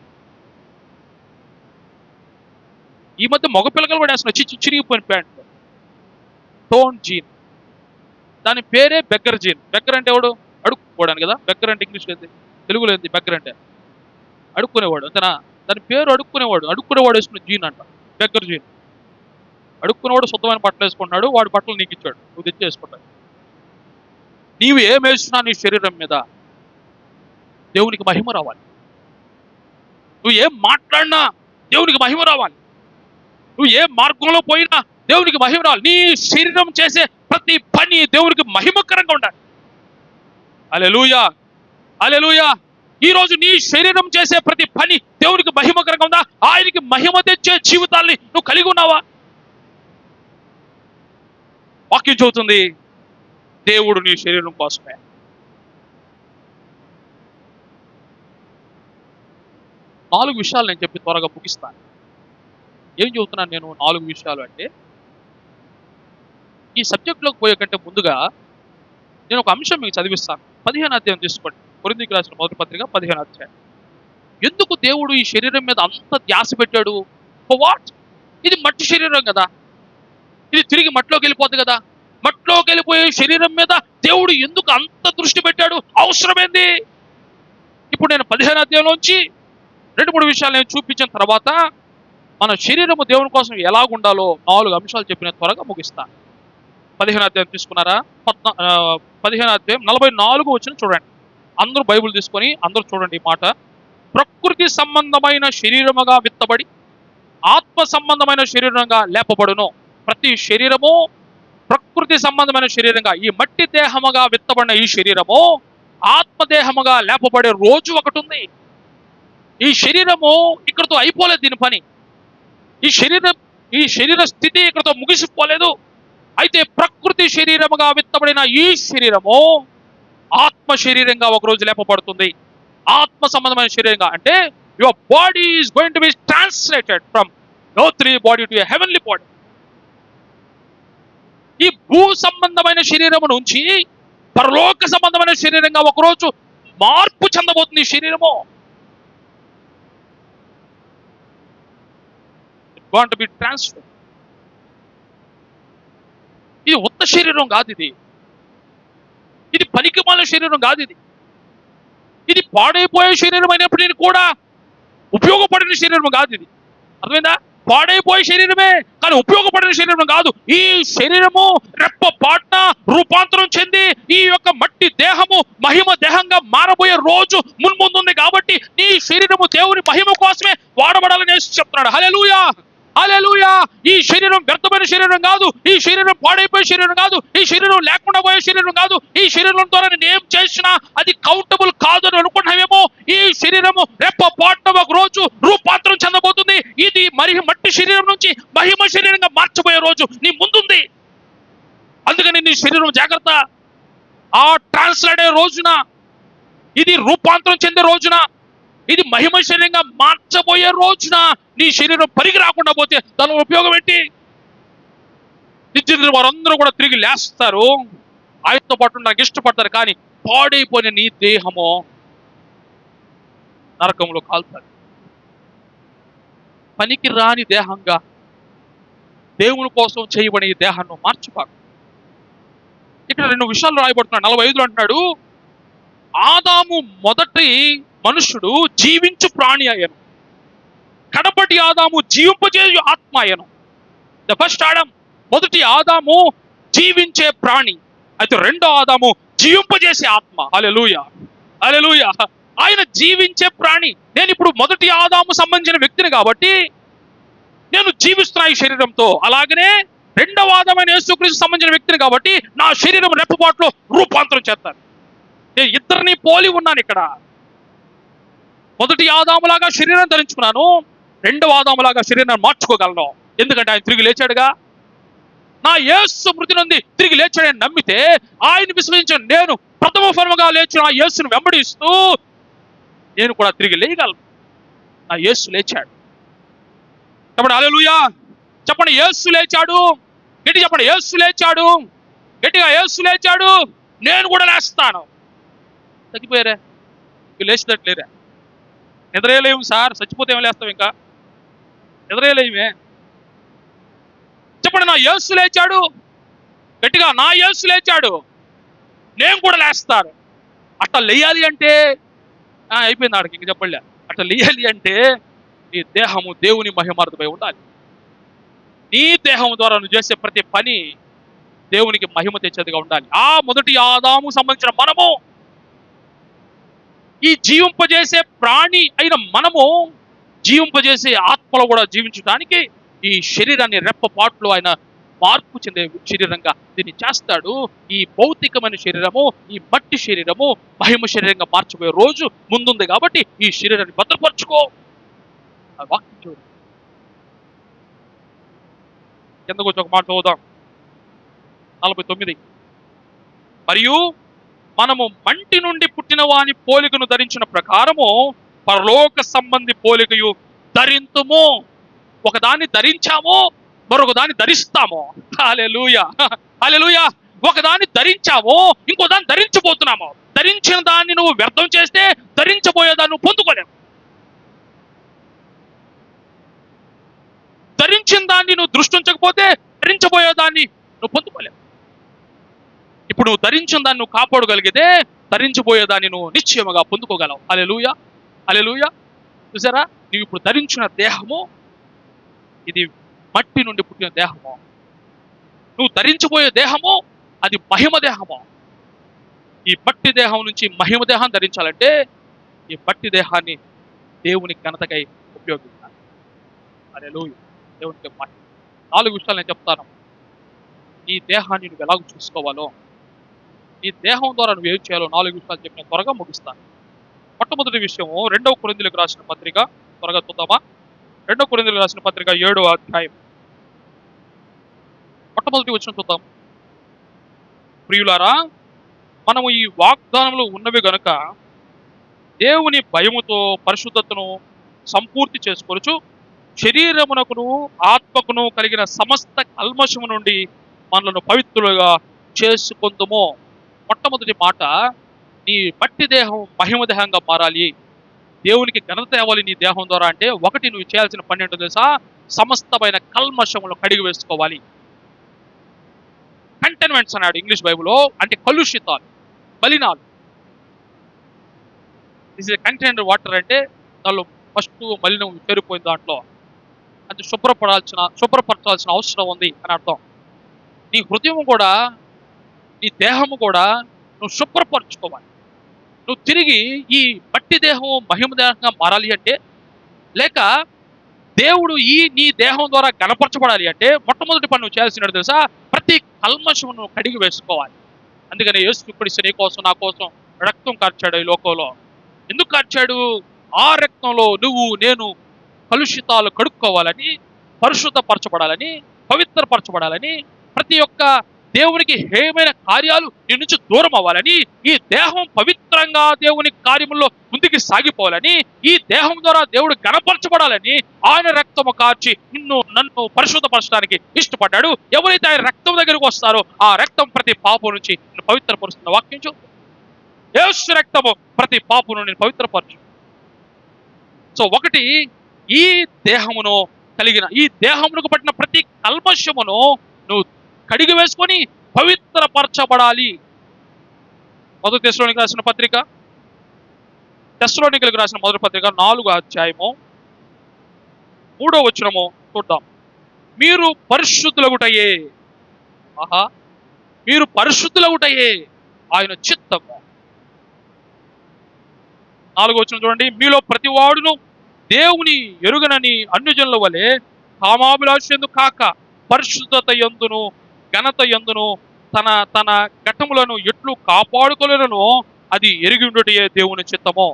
ఈ మధ్య మగపిల్లలు కూడా వేస్తున్నారు చిరిగిపోయిన ప్యాంట్, టోన్ జీన్. దాని పేరే బెగ్గర్ జీన్. బెగ్గర్ అంటే ఎవడు? అడుక్కోవడానికి కదా. బెగ్గర్ అంటే ఇంగ్లీష్లో ఏంది, తెలుగులో ఏంది? బెగ్గర్ అంటే అడుక్కునేవాడు, అంతేనా? దాని పేరు అడుక్కునేవాడు వేసుకునే జీన్ అంట, బెగ్గర్ జీన్. అడుక్కునేవాడు శుద్ధమైన బట్టలు వేసుకుంటున్నాడు, వాడు బట్టలు నీకు ఇచ్చాడు, నువ్వు తెచ్చి వేసుకుంటావు. నీవు ఏం వేసినా నీ శరీరం మీద దేవునికి మహిమ రావాలి. నువ్వు ఏం మాట్లాడినా దేవునికి మహిమ రావాలి. నువ్వు ఏ మార్గంలో పోయినా దేవునికి మహిమ రావాలి. నీ శరీరం చేసే ప్రతి పని దేవునికి మహిమకరంగా ఉండాలి. హల్లెలూయా, హల్లెలూయా. ఈ రోజు నీ శరీరం చేసే ప్రతి పని దేవునికి మహిమకరంగా ఉందా? ఆయనకి మహిమ తెచ్చే జీవితాల్ని నువ్వు కలిగి ఉన్నావా? వాక్యం చెబుతుంది, దేవుడు నీ శరీరం కోసమే. 4 విషయాలు నేను చెప్పి త్వరగా ముగిస్తాను. ఏం చెబుతున్నాను నేను? 4 విషయాలు అంటే, ఈ సబ్జెక్టులోకి పోయే కంటే ముందుగా నేను ఒక అంశం మీకు చదివిస్తాను. 15వ అధ్యాయం తీసుకోండి. కొరింథీయులకు రాసిన మొదటి పత్రిక 15వ అధ్యాయం. ఎందుకు దేవుడు ఈ శరీరం మీద అంత ధ్యాస పెట్టాడు? For what? ఇది మట్టి శరీరం కదా, ఇది తిరిగి మట్టిలోకి వెళ్ళిపోతుంది కదా. మట్టిలోకి వెళ్ళిపోయే శరీరం మీద దేవుడు ఎందుకు అంత దృష్టి పెట్టాడు? అవసరమైంది. ఇప్పుడు నేను 15వ అధ్యాయంలోంచి 2-3 విషయాలు నేను చూపించిన తర్వాత మన శరీరము దేవుని కోసం ఎలాగుండాలో 4 అంశాలు చెప్పిన త్వరగా ముగిస్తాను. 15వ అధ్యాయం తీసుకున్నారా? 15వ అధ్యాయం 44 వచ్చిన చూడండి. అందరూ బైబిల్ తీసుకొని అందరూ చూడండి ఈ మాట. ప్రకృతి సంబంధమైన శరీరముగా విత్తబడి ఆత్మ సంబంధమైన శరీరంగా లేపబడును. ప్రతి శరీరము ప్రకృతి సంబంధమైన శరీరంగా, ఈ మట్టి దేహముగా విత్తబడిన ఈ శరీరము ఆత్మదేహముగా లేపబడే రోజు ఒకటి ఉంది. ఈ శరీరము ఇక్కడతో అయిపోలేదు. దీని పని, ఈ శరీర స్థితి ఇక్కడతో ముగిసిపోలేదు. అయితే ప్రకృతి శరీరముగా విత్తబడిన ఈ శరీరము ఆత్మ శరీరంగా ఒకరోజు లేపబడుతుంది. ఆత్మ సంబంధమైన శరీరంగా అంటే your body is going to be translated from earthly body to a heavenly body. ఈ భూ సంబంధమైన శరీరము నుంచి పరలోక సంబంధమైన శరీరంగా ఒకరోజు మార్పు చెందబోతుంది ఈ శరీరము. Want be transfer. ఇది ఉత్త శరీరం కాదు, ఇది పనికిమాలిన శరీరం కాదు, ఇది పాడైపోయే శరీరం అయినప్పటికీ కూడా ఉపయోగపడిన శరీరం కాదు. ఇది అర్థమైందా? పాడైపోయే శరీరమే కానీ ఉపయోగపడిన శరీరం కాదు. ఈ శరీరము రెప్ప పాట్న రూపాంతరం చెంది ఈ యొక్క మట్టి దేహము మహిమ దేహంగా మారబోయే రోజు మున్ముందుంది. కాబట్టి ఈ శరీరము దేవుని మహిమ కోసమే వాడబడాలని చెప్తున్నాడు. హల్లెలూయా, హల్లెలూయా. ఈ శరీరం వ్యర్థమైన శరీరం కాదు, ఈ శరీరం పాడైపోయే శరీరం కాదు, ఈ శరీరం లేకుండా పోయే శరీరం కాదు. ఈ శరీరం ద్వారా నేను ఏం చేసినా అది కౌంటబుల్ కాదు అని అనుకుంటున్నావేమో. ఈ శరీరము రెప్ప పాటున ఒక రోజు రూపాంతరం చెందబోతుంది. ఇది మట్టి శరీరం నుంచి మహిమ శరీరంగా మార్చబోయే రోజు నీ ముందుంది. అందుకని నీ శరీరం జాగ్రత్త. ఆ ట్రాన్స్లేట్ అయ్యే రోజున, ఇది రూపాంతరం చెందే రోజున, ఇది మహిమ శరీరంగా మార్చబోయే రోజున నీ శరీరం పరిగి రాకుండా పోతే దాని ఉపయోగం ఏంటి? నిజంగా వారందరూ కూడా తిరిగి లేస్తారు, ఆయనతో పాటు నాకు ఇష్టపడతారు. కానీ పాడైపోయిన నీ దేహము నరకంలో కాల్తారు. పనికి రాని దేహంగా దేవుని కోసం చేయబడిన ఈ దేహాన్ని మార్చుపాకు. ఇక్కడ 2 విషయాలు రాయబడుతున్నాడు. 45 అంటున్నాడు, ఆదాము మొదటి మనుషుడు జీవించు ప్రాణి అయ్యను, కడపటి ఆదాము జీవింపజేయు ఆత్మ అయ్యను. ద ఫస్ట్ ఆడమ్, మొదటి ఆదాము జీవించే ప్రాణి, అయితే రెండో ఆదాము జీవింపజేసే ఆత్మ. హల్లెలూయా, హల్లెలూయా. ఆయన జీవించే ప్రాణి. నేను ఇప్పుడు మొదటి ఆదాము సంబంధించిన వ్యక్తిని కాబట్టి నేను జీవిస్తున్నా ఈ శరీరంతో. అలాగనే రెండవ ఆదామైన యేసుక్రీస్తు సంబంధించిన వ్యక్తిని కాబట్టి నా శరీరం రెప్పపాట్లో రూపాంతరం చేస్తాను. నేను ఇద్దరిని పోలి ఉన్నాను. ఇక్కడ మొదటి ఆదాములాగా శరీరం ధరించుకున్నాను, రెండవ ఆదాములాగా శరీరాన్ని మార్చుకోగలను. ఎందుకంటే ఆయన తిరిగి లేచాడుగా. నా యేసు మృతి నుండి తిరిగి లేచాడని నమ్మితే, ఆయన విశ్వసించిన నేను ప్రథమ ఫలముగా లేచిన ఆ యేసును వెంబడిస్తూ నేను కూడా తిరిగి లేయగలను. నా యేసు లేచాడు. చెప్పండి హల్లెలూయా. చెప్పండి యేసు లేచాడు. గట్టి చెప్పండి యేసు లేచాడు. గట్టిగా యేసు లేచాడు. నేను కూడా లేస్తాను. తగ్గిపోయారే, లేచినట్లేరా? నిద్రలేము సార్, చచ్చిపోతే ఏమి లేస్తాం? ఇంకా నిద్రలేమే. చెప్పండి నా యేసు లేచాడు. గట్టిగా నా యేసు లేచాడు, నేను కూడా లేస్తాను. అట్లా లేయాలి అంటే అయిపోయింది ఆడికి. ఇంక చెప్పండి, అట్లా లేయాలి అంటే నీ దేహము దేవుని మహిమార్థమై ఉండాలి. నీ దేహం ద్వారా నువ్వు చేసే ప్రతి పని దేవునికి మహిమ తెచ్చేదిగా ఉండాలి. ఆ మొదటి ఆదాము సంబంధించిన మనము, ఈ జీవింపజేసే ప్రాణి అయిన మనము జీవింపజేసే ఆత్మలో కూడా జీవించడానికి ఈ శరీరాన్ని రెప్పపాట్లు ఆయన మార్పు చెందే శరీరంగా దీన్ని చేస్తాడు. ఈ భౌతికమైన శరీరము, ఈ మట్టి శరీరము మహిమ శరీరంగా మార్చిపోయే రోజు ముందుంది. కాబట్టి ఈ శరీరాన్ని భద్రపరచుకో. వాక్యం చూడు. కిందకు వచ్చి ఒక మాట చదువుదాం. 49. మరియు మనము మంటి నుండి పుట్టిన వాని పోలికను ధరించిన ప్రకారము పరలోక సంబంధి పోలికయు ధరింతుము. ఒకదాన్ని ధరించాము, మరొక దాన్ని ధరిస్తాము. హల్లెలూయా, హల్లెలూయా. ఒకదాన్ని ధరించాము, ఇంకో దాన్ని ధరించబోతున్నాము. ధరించిన దాన్ని నువ్వు వ్యర్థం చేస్తే ధరించబోయేదాన్ని నువ్వు పొందుకోలేవు. ధరించిన దాన్ని నువ్వు దృష్టి ఉంచకపోతే ధరించబోయేదాన్ని నువ్వు పొందుకోలేవు. ఇప్పుడు నువ్వు ధరించిన దాన్ని నువ్వు కాపాడగలిగితే ధరించబోయేదాన్ని నువ్వు నిశ్చయముగా పొందుకోగలవు. హల్లెలూయా, హల్లెలూయా. చూసారా, నువ్వు ఇప్పుడు ధరించిన దేహము ఇది మట్టి నుండి పుట్టిన దేహము. నువ్వు ధరించబోయే దేహము అది మహిమ దేహము. ఈ మట్టి దేహం నుంచి మహిమ దేహాన్ని ధరించాలంటే ఈ మట్టి దేహాన్ని దేవుని ఘనతకై ఉపయోగించాలి. హల్లెలూయా, దేవునికి మహిమ. 4 విషయాలు నేను చెప్తాను. ఈ దేహాన్ని నువ్వు ఎలాగ చూసుకోవాలో, ఈ దేహం ద్వారా నువ్వు ఏం చేయాలో 4 విషయాలు చెప్పిన త్వరగా ముగిస్తాను. మొట్టమొదటి విషయము 2 కొరింథీయులకు రాసిన పత్రిక, త్వరగా చూద్దామా? 2 కొరింథీయులకు రాసిన పత్రిక 7వ అధ్యాయం మొట్టమొదటి వచనం చూద్దాం. ప్రియులారా, మనము ఈ వాగ్దానములు ఉన్నవి గనుక దేవుని భయముతో పరిశుద్ధతను సంపూర్తి చేసుకొనుచు శరీరమునకును ఆత్మకును కలిగిన సమస్త కల్మషము నుండి మనలను పవిత్రులుగా చేసుకుందుము. మొట్టమొదటి మాట, నీ మట్టి దేహం మహిమ దేహంగా మారాలి, దేవునికి ఘనత తేవాలి నీ దేహం ద్వారా అంటే, ఒకటి నువ్వు చేయాల్సిన పని ఏంటో తెలుసా? సమస్తమైన కల్మషములు కడిగి వేసుకోవాలి. కంటైన్మెంట్స్ అన్నాడు ఇంగ్లీష్ బైబుల్లో, అంటే కలుషితాలు, మలినాలు. దిస్ ఇస్ కంటైనర్ వాటర్ అంటే దానిలో ఫస్ట్ మలినం చేరిపోయింది, దాంట్లో అది శుభ్రపరచాల్సిన అవసరం ఉంది అని అర్థం. నీ హృదయం కూడా, నీ దేహము కూడా నువ్వు శుభ్రపరచుకోవాలి. నువ్వు తిరిగి ఈ మట్టి దేహం మహిమ దేహంగా మారాలి అంటే, లేక దేవుడు నీ దేహం ద్వారా గణపరచబడాలి అంటే, మొట్టమొదటి పని నువ్వు చేయాల్సినట్టు తెలుసా? ప్రతి కల్మషం నువ్వు కడిగి వేసుకోవాలి. అందుకని యేసు క్రీస్తు నీ కోసం నా కోసం రక్తం కార్చాడు ఈ లోకంలో. ఎందుకు కార్చాడు? ఆ రక్తంలో నువ్వు నేను కలుషితాలు కడుక్కోవాలని, పరిశుద్ధపరచబడాలని, పవిత్రపరచబడాలని, ప్రతి ఒక్క దేవునికి హేయమైన కార్యాలు నీ నుంచి దూరం అవ్వాలని, ఈ దేహం పవిత్రంగా దేవుని కార్యముల్లో ముందుకు సాగిపోవాలని, ఈ దేహం ద్వారా దేవుడు గణపరచబడాలని ఆయన రక్తము కార్చి నన్ను పరిశుద్ధపరచడానికి ఇష్టపడ్డాడు. ఎవరైతే ఆయన రక్తం దగ్గరకు వస్తారో ఆ రక్తం ప్రతి పాపం నుంచి నిన్ను పవిత్రపరుస్తున్న వాక్యం చూద్దాం. యేసు రక్తము ప్రతి పాపను నేను పవిత్రపరచు. సో ఒకటి, ఈ దేహమును కలిగిన, ఈ దేహమునకు పట్టిన ప్రతి కల్మషమును నువ్వు కడిగి వేసుకొని పవిత్రపరచబడాలి. మొదటి తెస్సలోనికీయులకు రాసిన పత్రిక, తెస్సలోనికీయులకు రాసిన మొదటి పత్రిక 4వ అధ్యాయము 3వ వచనము చూద్దాం. మీరు పరిశుద్ధులగుటయే, ఆహా, మీరు పరిశుద్ధులగుటయే ఆయన చిత్తము. 4వ వచనం చూడండి. మీలో ప్రతివాడును దేవుని ఎరుగనని అన్యజనుల వలె కామాభిలాష కాక పరిశుద్ధత యందును ఘనత యందును తన తన ఘటములను ఎట్లు కాపాడుకోలేనో అది ఎరిగి ఉండటయే దేవుని చిత్తము.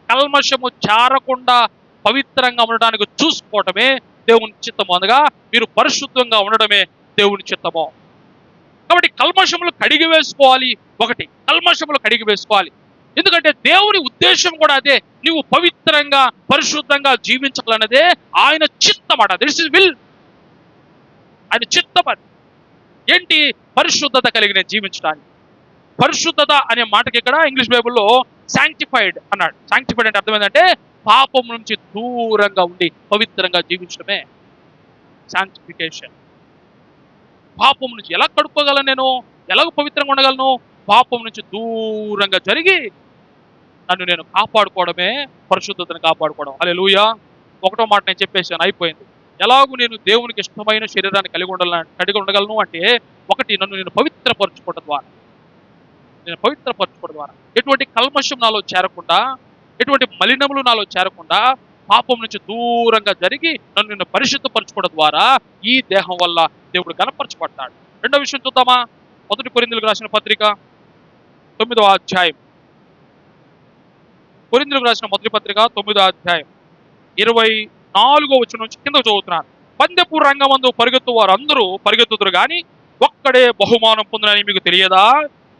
కల్మషము చారకుండా పవిత్రంగా ఉండడానికి చూసుకోవటమే దేవుని చిత్తము. అనగా మీరు పరిశుద్ధంగా ఉండడమే దేవుని చిత్తము. కాబట్టి కల్మషములు కడిగి వేసుకోవాలి. ఒకటి, కల్మషములు కడిగి వేసుకోవాలి. ఎందుకంటే దేవుని ఉద్దేశం కూడా అదే, నువ్వు పవిత్రంగా పరిశుద్ధంగా జీవించాలన్నదే ఆయన చిత్తం అట. దిస్ ఇస్ విల్, ఆయన చిత్తం. అది ఏంటి? పరిశుద్ధత కలిగిన జీవించడానికి. పరిశుద్ధత అనే మాటకి ఇక్కడ ఇంగ్లీష్ బైబుల్లో శాంక్టిఫైడ్ అన్నాడు. శాంక్టిఫైడ్ అంటే అర్థం ఏంటంటే పాపం నుంచి దూరంగా ఉండి పవిత్రంగా జీవించడమే శాంక్టిఫికేషన్. పాపం నుంచి ఎలా కడుక్కోగలను, నేను ఎలాగ పవిత్రంగా ఉండగలను? పాపం నుంచి దూరంగా జరిగి నన్ను నేను కాపాడుకోవడమే పరిశుద్ధతను కాపాడుకోవడం. హల్లెలూయా. ఒకటో మాట నేను చెప్పేసాను, అయిపోయింది. ఎలాగూ నేను దేవునికి ఇష్టమైన శరీరాన్ని కలిగి ఉండగలను అంటే, ఒకటి, నన్ను నేను పవిత్రపరచుకోవడం ద్వారా, ఎటువంటి కల్మషం నాలో చేరకుండా, ఎటువంటి మలినములు నాలో చేరకుండా పాపం నుంచి దూరంగా జరిగి నన్ను నేను పరిశుద్ధపరచుకోవడం ద్వారా ఈ దేహం వల్ల దేవుడు గణపరచబడ్డాడు. రెండో విషయం చూద్దామా? మొదటి కొరింథీయులకు రాసిన పత్రిక 9వ అధ్యాయం, కొరింథీయులకు రాసిన మొదటి పత్రిక 9వ అధ్యాయం 24వ వచనం నుంచి కింద చదువుతున్నాను. పందెపు రంగమందు పరిగెత్తు వారందరూ పరిగెత్తుదురు గాని ఒక్కడే బహుమానం పొందునని మీకు తెలియదా?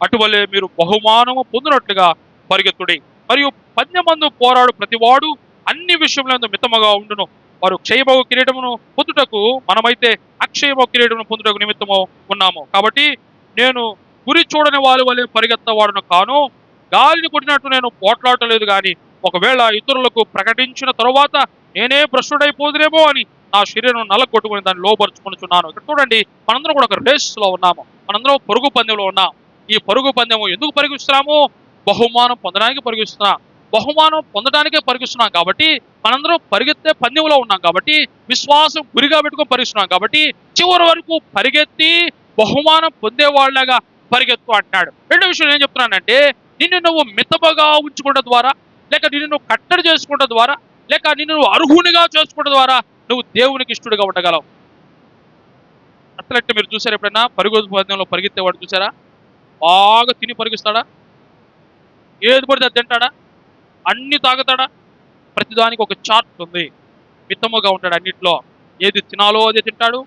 అటువలే మీరు బహుమానము పొందినట్లుగా పరిగెత్తుడి. మరియు పందెమందు పోరాడు ప్రతివాడు అన్ని విషయములందు మితముగా ఉండును. వారు క్షయమగు కిరీటమును పొందుటకు, మనమైతే అక్షయమగు కిరీటమును పొందుటకు నిమిత్తము ఉన్నాము. కాబట్టి నేను గురి చూడని వారి వలె పరిగెత్తవాడును కాను, గాలిని కొట్టినట్టు నేను పోట్లాడలేదు గాని, ఒకవేళ ఇతరులకు ప్రకటించిన తరువాత నేనే భ్రష్టుడైపోదునేమో అని నా శరీరం నలగొట్టుకుని దాన్ని లోపరుచుకొనుచున్నాను. ఇక్కడ చూడండి, మనందరం కూడా ఒక రేస్లో ఉన్నాము. మనందరం పరుగు పందెంలో ఉన్నాం. ఈ పరుగు పందెము ఎందుకు పరిగిస్తున్నాము? బహుమానం పొందడానికి పరిగిస్తున్నాం. బహుమానం పొందడానికే పరిగిస్తున్నాం కాబట్టి, మనందరం పరిగెత్తే పందెంలో ఉన్నాం కాబట్టి, విశ్వాసం గురిగా పెట్టుకొని పరిగిస్తున్నాం కాబట్టి, చివరి వరకు పరిగెత్తి బహుమానం పొందేవాళ్ళగా పరిగెత్తు అంటున్నాడు. రెండో విషయం ఏం చెప్తున్నానంటే, నిన్ను నువ్వు మితముగా ఉంచుకోవడం ద్వారా, లేక నిన్ను నువ్వు కట్టడి చేసుకోవడం ద్వారా, లేక నిన్ను నువ్వు అర్హునిగా చేసుకోవడం ద్వారా నువ్వు దేవునికి ఇష్టడుగా ఉండగలవు. అట్లట్టు మీరు చూసారు ఎప్పుడైనా? పరుగు పందెంలో పరిగెత్తేవాడు చూసారా? బాగా తిని పరిగిస్తాడా? ఏది పడితే అది తింటాడా? అన్ని తాగుతాడా? ప్రతిదానికి ఒక చార్ట్ ఉంది. మితముగా ఉంటాడు అన్నిట్లో. ఏది తినాలో అదే తింటాడు,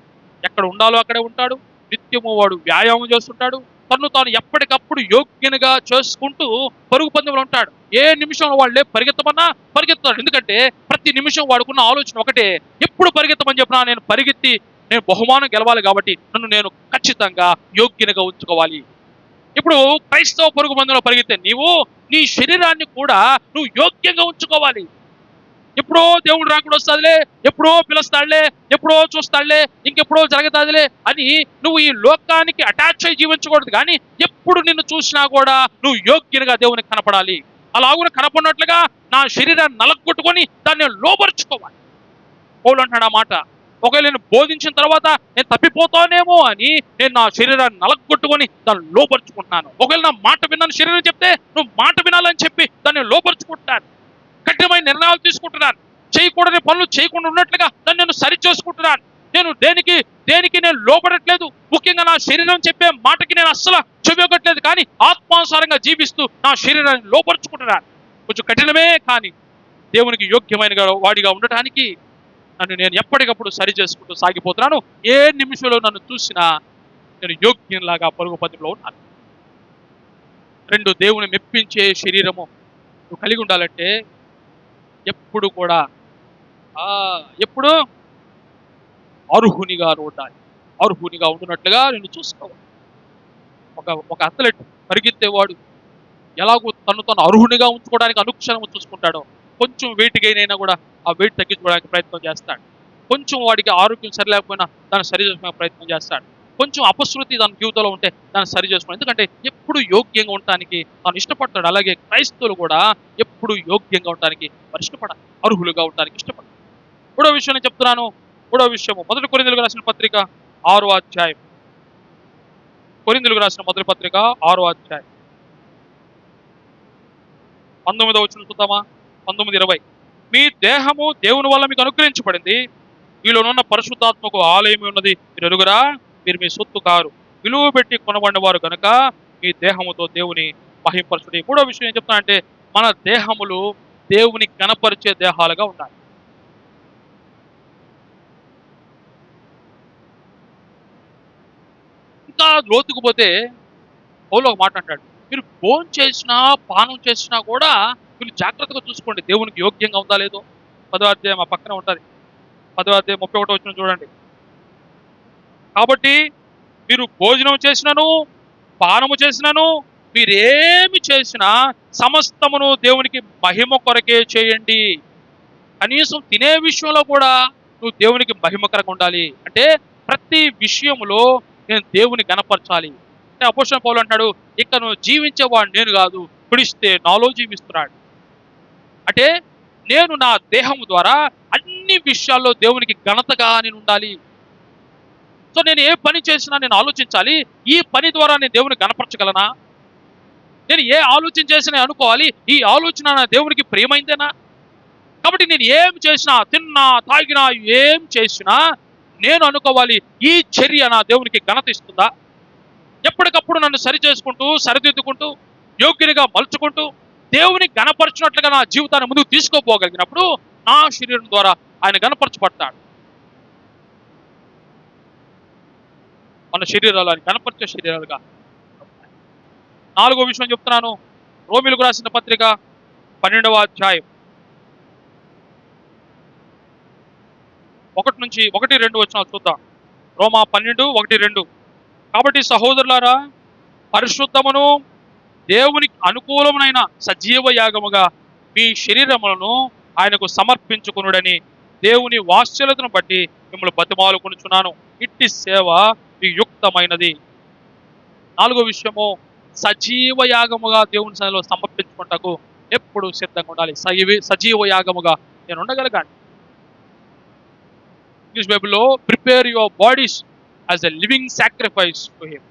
ఎక్కడ ఉండాలో అక్కడే ఉంటాడు. నిత్యము వాడు వ్యాయామం చేస్తుంటాడు, తను తాను ఎప్పటికప్పుడు యోగ్యనుగా చేసుకుంటూ పరుగు పందెంలో ఉంటాడు. ఏ నిమిషంలో వాళ్ళే పరిగెత్తమన్నా పరిగెత్తాడు. ఎందుకంటే ప్రతి నిమిషం వాడుకున్న ఆలోచన ఒకటే, ఎప్పుడు పరిగెత్తమని చెప్పినా నేను పరిగెత్తి నేను బహుమానం గెలవాలి కాబట్టి నన్ను నేను ఖచ్చితంగా యోగ్యనుగా ఉంచుకోవాలి. ఇప్పుడు క్రైస్తవ పరుగు పందెంలో పరిగెత్తే నీవు నీ శరీరాన్ని కూడా నువ్వు యోగ్యంగా ఉంచుకోవాలి. ఎప్పుడో దేవుడు రాకుండా వస్తాడులే, ఎప్పుడో పిలుస్తాడులే, ఎప్పుడో చూస్తాడులే, ఇంకెప్పుడో జరుగుతాదిలే అని నువ్వు ఈ లోకానికి అటాచ్ అయి జీవించకూడదు. కానీ ఎప్పుడు నిన్ను చూసినా కూడా నువ్వు యోగ్యునిగా దేవునికి కనపడాలి. అలాగున కనపడినట్లుగా నా శరీరాన్ని నలగొట్టుకొని దాన్ని లోపరుచుకోవాలి. పౌలు అంటాడు ఆ మాట. ఒకవేళ నేను బోధించిన తర్వాత నేను తప్పిపోతానేమో అని నేను నా శరీరాన్ని నలగొట్టుకొని దాన్ని లోపరుచుకుంటున్నాను. ఒకవేళ నా మాట విన్నాను శరీరం చెప్తే నువ్వు మాట వినాలని చెప్పి దాన్ని లోపరుచుకుంటున్నాను. కఠినమైన నిర్ణయాలు తీసుకుంటున్నాను. చేయకూడని పనులు చేయకుండా ఉన్నట్లుగా నన్ను నేను సరి చేసుకుంటున్నాను. నేను దేనికి నేను లోపడట్లేదు. ముఖ్యంగా నా శరీరం చెప్పే మాటకి నేను అస్సలు చెవియొక్కట్లేదు. కానీ ఆత్మానుసారంగా జీవిస్తూ నా శరీరాన్ని లోపరుచుకుంటున్నాను. కొంచెం కఠినమే కానీ దేవునికి యోగ్యమైన వాడిగా ఉండటానికి నన్ను నేను ఎప్పటికప్పుడు సరి చేసుకుంటూ సాగిపోతున్నాను. ఏ నిమిషంలో నన్ను చూసినా నేను యోగ్యంలాగా పరుగు పందెంలో ఉన్నాను. 2, దేవుని మెప్పించే శరీరము నువ్వు కలిగి ఉండాలంటే ఎప్పుడు కూడా ఎప్పుడు అర్హునిగా ఉండాలి. అర్హునిగా ఉంటున్నట్లుగా నేను చూసుకోవాలి. ఒక అథ్లెట్ పరిగెత్తేవాడు ఎలాగో తను అర్హునిగా ఉంచుకోవడానికి అనుక్షణము చూసుకుంటాడో, కొంచెం వెయిట్ గెయిన్ అయినా కూడా ఆ వెయిట్ తగ్గించుకోవడానికి ప్రయత్నం చేస్తాడు. కొంచెం వాడికి ఆరోగ్యం సరిలేకపోయినా దాన్ని సరి చేసుకోవడానికి ప్రయత్నం చేస్తాడు. కొంచెం అపశృతి దాని జీవితంలో ఉంటే దాన్ని సరి చేసుకోవాలి. ఎందుకంటే ఎప్పుడు యోగ్యంగా ఉండటానికి తాను ఇష్టపడతాడు. అలాగే క్రైస్తవులు కూడా ఎప్పుడు యోగ్యంగా ఉండటానికి వారు ఇష్టపడాలి. అర్హులుగా ఉండటానికి ఇష్టపడాలి. 3వ విషయం నేను చెప్తున్నాను. 3వ విషయము 1 కొరింథీయులకు రాసిన పత్రిక 6వ అధ్యాయం. కొరింథీయులకు రాసిన మొదటి పత్రిక 6వ అధ్యాయం 19వ వచనం చూద్దామా? 19:20. మీ దేహము దేవుని వల్ల మీకు అనుగ్రహించబడింది. మీలోనున్న పరిశుద్ధాత్మకు ఆలయం ఉన్నది మీరు ఎరుగురా. మీరు మీ సొత్తు కారు, విలువ పెట్టి కొనబడిన వారు కనుక మీ దేహముతో దేవుని మహింపరచుడి. 3వ విషయం ఏం చెప్తున్నా అంటే మన దేహములు దేవుని కనపరిచే దేహాలుగా ఉండాలి. ఇంకా లోతుకు పోతే పౌలు ఒక మాట అంటాడు, మీరు భోజనం చేసినా పానం చేసినా కూడా మీరు జాగ్రత్తగా చూసుకోండి దేవునికి యోగ్యంగా ఉందా లేదో. 10వ అధ్యాయం ఆ పక్కన ఉంటుంది. 10వ అధ్యాయం 31 వచనం చూడండి. కాబట్టి మీరు భోజనం చేసినను పానము చేసినను మీరేమి చేసినా సమస్తమును దేవునికి మహిమ కొరకే చేయండి. కనీసం తినే విషయంలో కూడా నువ్వు దేవునికి మహిమకరంగా ఉండాలి. అంటే ప్రతి విషయంలో నేను దేవుని గణపరచాలి. అంటే అపోస్తలుడైన పౌలు అంటాడు, ఇక నువ్వు జీవించేవాడు నేను కాదు, పిడిస్తే నాలో జీవిస్తున్నాడు. అంటే నేను నా దేహం ద్వారా అన్ని విషయాల్లో దేవునికి ఘనతగా నేను ఉండాలి. సో నేను ఏ పని చేసినా నేను ఆలోచించాలి, ఈ పని ద్వారా నేను దేవుని గణపరచగలనా? నేను ఏ ఆలోచన చేసినా అనుకోవాలి, ఈ ఆలోచన నా దేవునికి ప్రియమైందేనా? కాబట్టి నేను ఏం చేసినా, తిన్నా తాగినా ఏం చేసినా నేను అనుకోవాలి, ఈ చర్య నా దేవునికి ఘనత ఇస్తుందా? ఎప్పటికప్పుడు నన్ను సరి చేసుకుంటూ సరిదిద్దుకుంటూ యోగ్యునిగా మలుచుకుంటూ దేవుని గణపరచినట్లుగా నా జీవితాన్ని ముందుకు తీసుకోపోగలిగినప్పుడు నా శరీరం ద్వారా ఆయన గణపరచబడతాడు. మన శరీరాలు ఆయన గణపరిచే శరీరాలుగా. 4వ విషయం చెప్తున్నాను. రోమీయులకు రాసిన పత్రిక 12వ అధ్యాయం 1-2 వచనాలు చూద్దాం. రోమా 12:1-2. కాబట్టి సహోదరులారా, పరిశుద్ధమును దేవునికి అనుకూలమైన సజీవ యాగముగా మీ శరీరములను ఆయనకు సమర్పించుకునుడని దేవుని వాత్సల్యతను బట్టి మిమ్మల్ని బతిమాలుకొనుచున్నాను. ఇట్టి సేవ మీ యుక్తమైనది. 4వ విషయము, సజీవ యాగముగా దేవుని సన్నిధిలో సమర్పించుకుంటకు ఎప్పుడు సిద్ధంగా ఉండాలి. సజీవ యాగముగా నేను ఉండగలగాలి. ఇంగ్లీష్ బైబిల్లో prepare your bodies as a living sacrifice to him.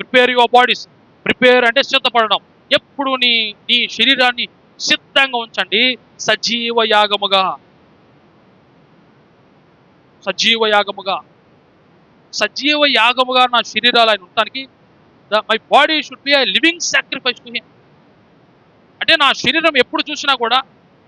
Prepare your bodies. Prepare అంటే సిద్ధపడడం. ఎప్పుడు నీ శరీరాన్ని సిద్ధంగా ఉంచండి. సజీవ యాగముగా. సజీవ యాగముగా. సజీవ యాగముగా నా శరీరాలు ఆయన ఉండటానికి my body should be A living sacrifice to him. అంటే నా శరీరం ఎప్పుడు చూసినా కూడా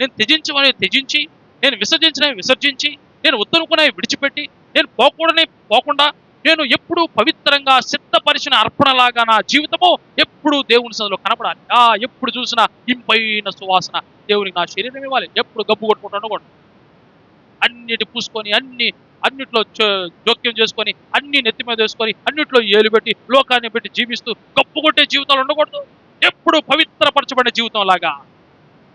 నేను త్యజించి, నేను విసర్జించినవి విసర్జించి, నేను వద్దనుకునేవి విడిచిపెట్టి, నేను పోకూడని పోకుండా నేను ఎప్పుడు పవిత్రంగా సిద్ధపరిచిన అర్పణలాగా నా జీవితము ఎప్పుడు దేవుని సన్నిధిలో కనపడాలి. ఎప్పుడు చూసినా ఇంపైన సువాసన దేవునికి నా శరీరం ఇవ్వాలి. ఎప్పుడు గబ్బు కొట్టుకుంటాను కూడా అన్నిటి పూసుకొని అన్నిట్లో జోక్యం చేసుకొని అన్ని నెత్తి మీద వేసుకొని అన్నిట్లో ఏలు పెట్టి లోకాన్ని పెట్టి జీవిస్తూ గప్పు కొట్టే జీవితాలు ఉండకూడదు. ఎప్పుడు పవిత్రపరచబడిన జీవితం లాగా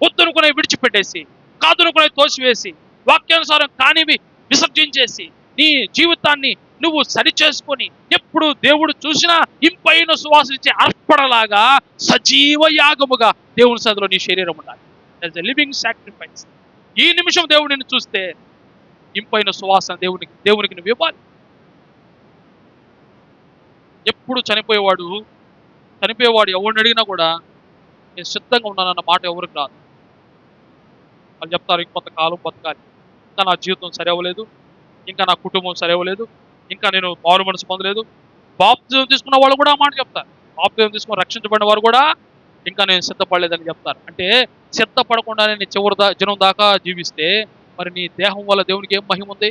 వద్దనుకునే విడిచిపెట్టేసి, కాదనుకునే తోసివేసి, వాక్యానుసారం కానివి విసర్జించేసి నీ జీవితాన్ని నువ్వు సరిచేసుకొని ఎప్పుడు దేవుడు చూసినా ఇంపైన సువాసన ఇచ్చే అర్పణలాగా సజీవ యాగముగా దేవుని సన్నిధిలో నీ శరీరం ఉండాలి. As a living sacrifice. ఈ నిమిషం దేవుడు నిన్ను చూస్తే ఇంపైన సువాసన దేవునికి నువ్వు ఇవ్వాలి. ఎప్పుడు చనిపోయేవాడు ఎవరిని అడిగినా కూడా నేను సిద్ధంగా ఉన్నానన్న మాట ఎవరికి రాదు. వాళ్ళు చెప్తారు ఇంకొంతకాలం బతకాలి, ఇంకా నా జీవితం సరవలేదు, ఇంకా నా కుటుంబం సరవలేదు, ఇంకా నేను మారు మనసు పొందలేదు. బాప్తిజం తీసుకున్న వాళ్ళు కూడా ఆ మాట చెప్తారు. బాప్తిజం తీసుకుని రక్షించబడిన వారు కూడా ఇంకా నేను సిద్ధపడలేదని చెప్తారు. అంటే సిద్ధపడకుండానే నీ చివరి జనం దాకా జీవిస్తే మరి నీ దేహం వల్ల దేవునికి ఏం మహిమ ఉంది?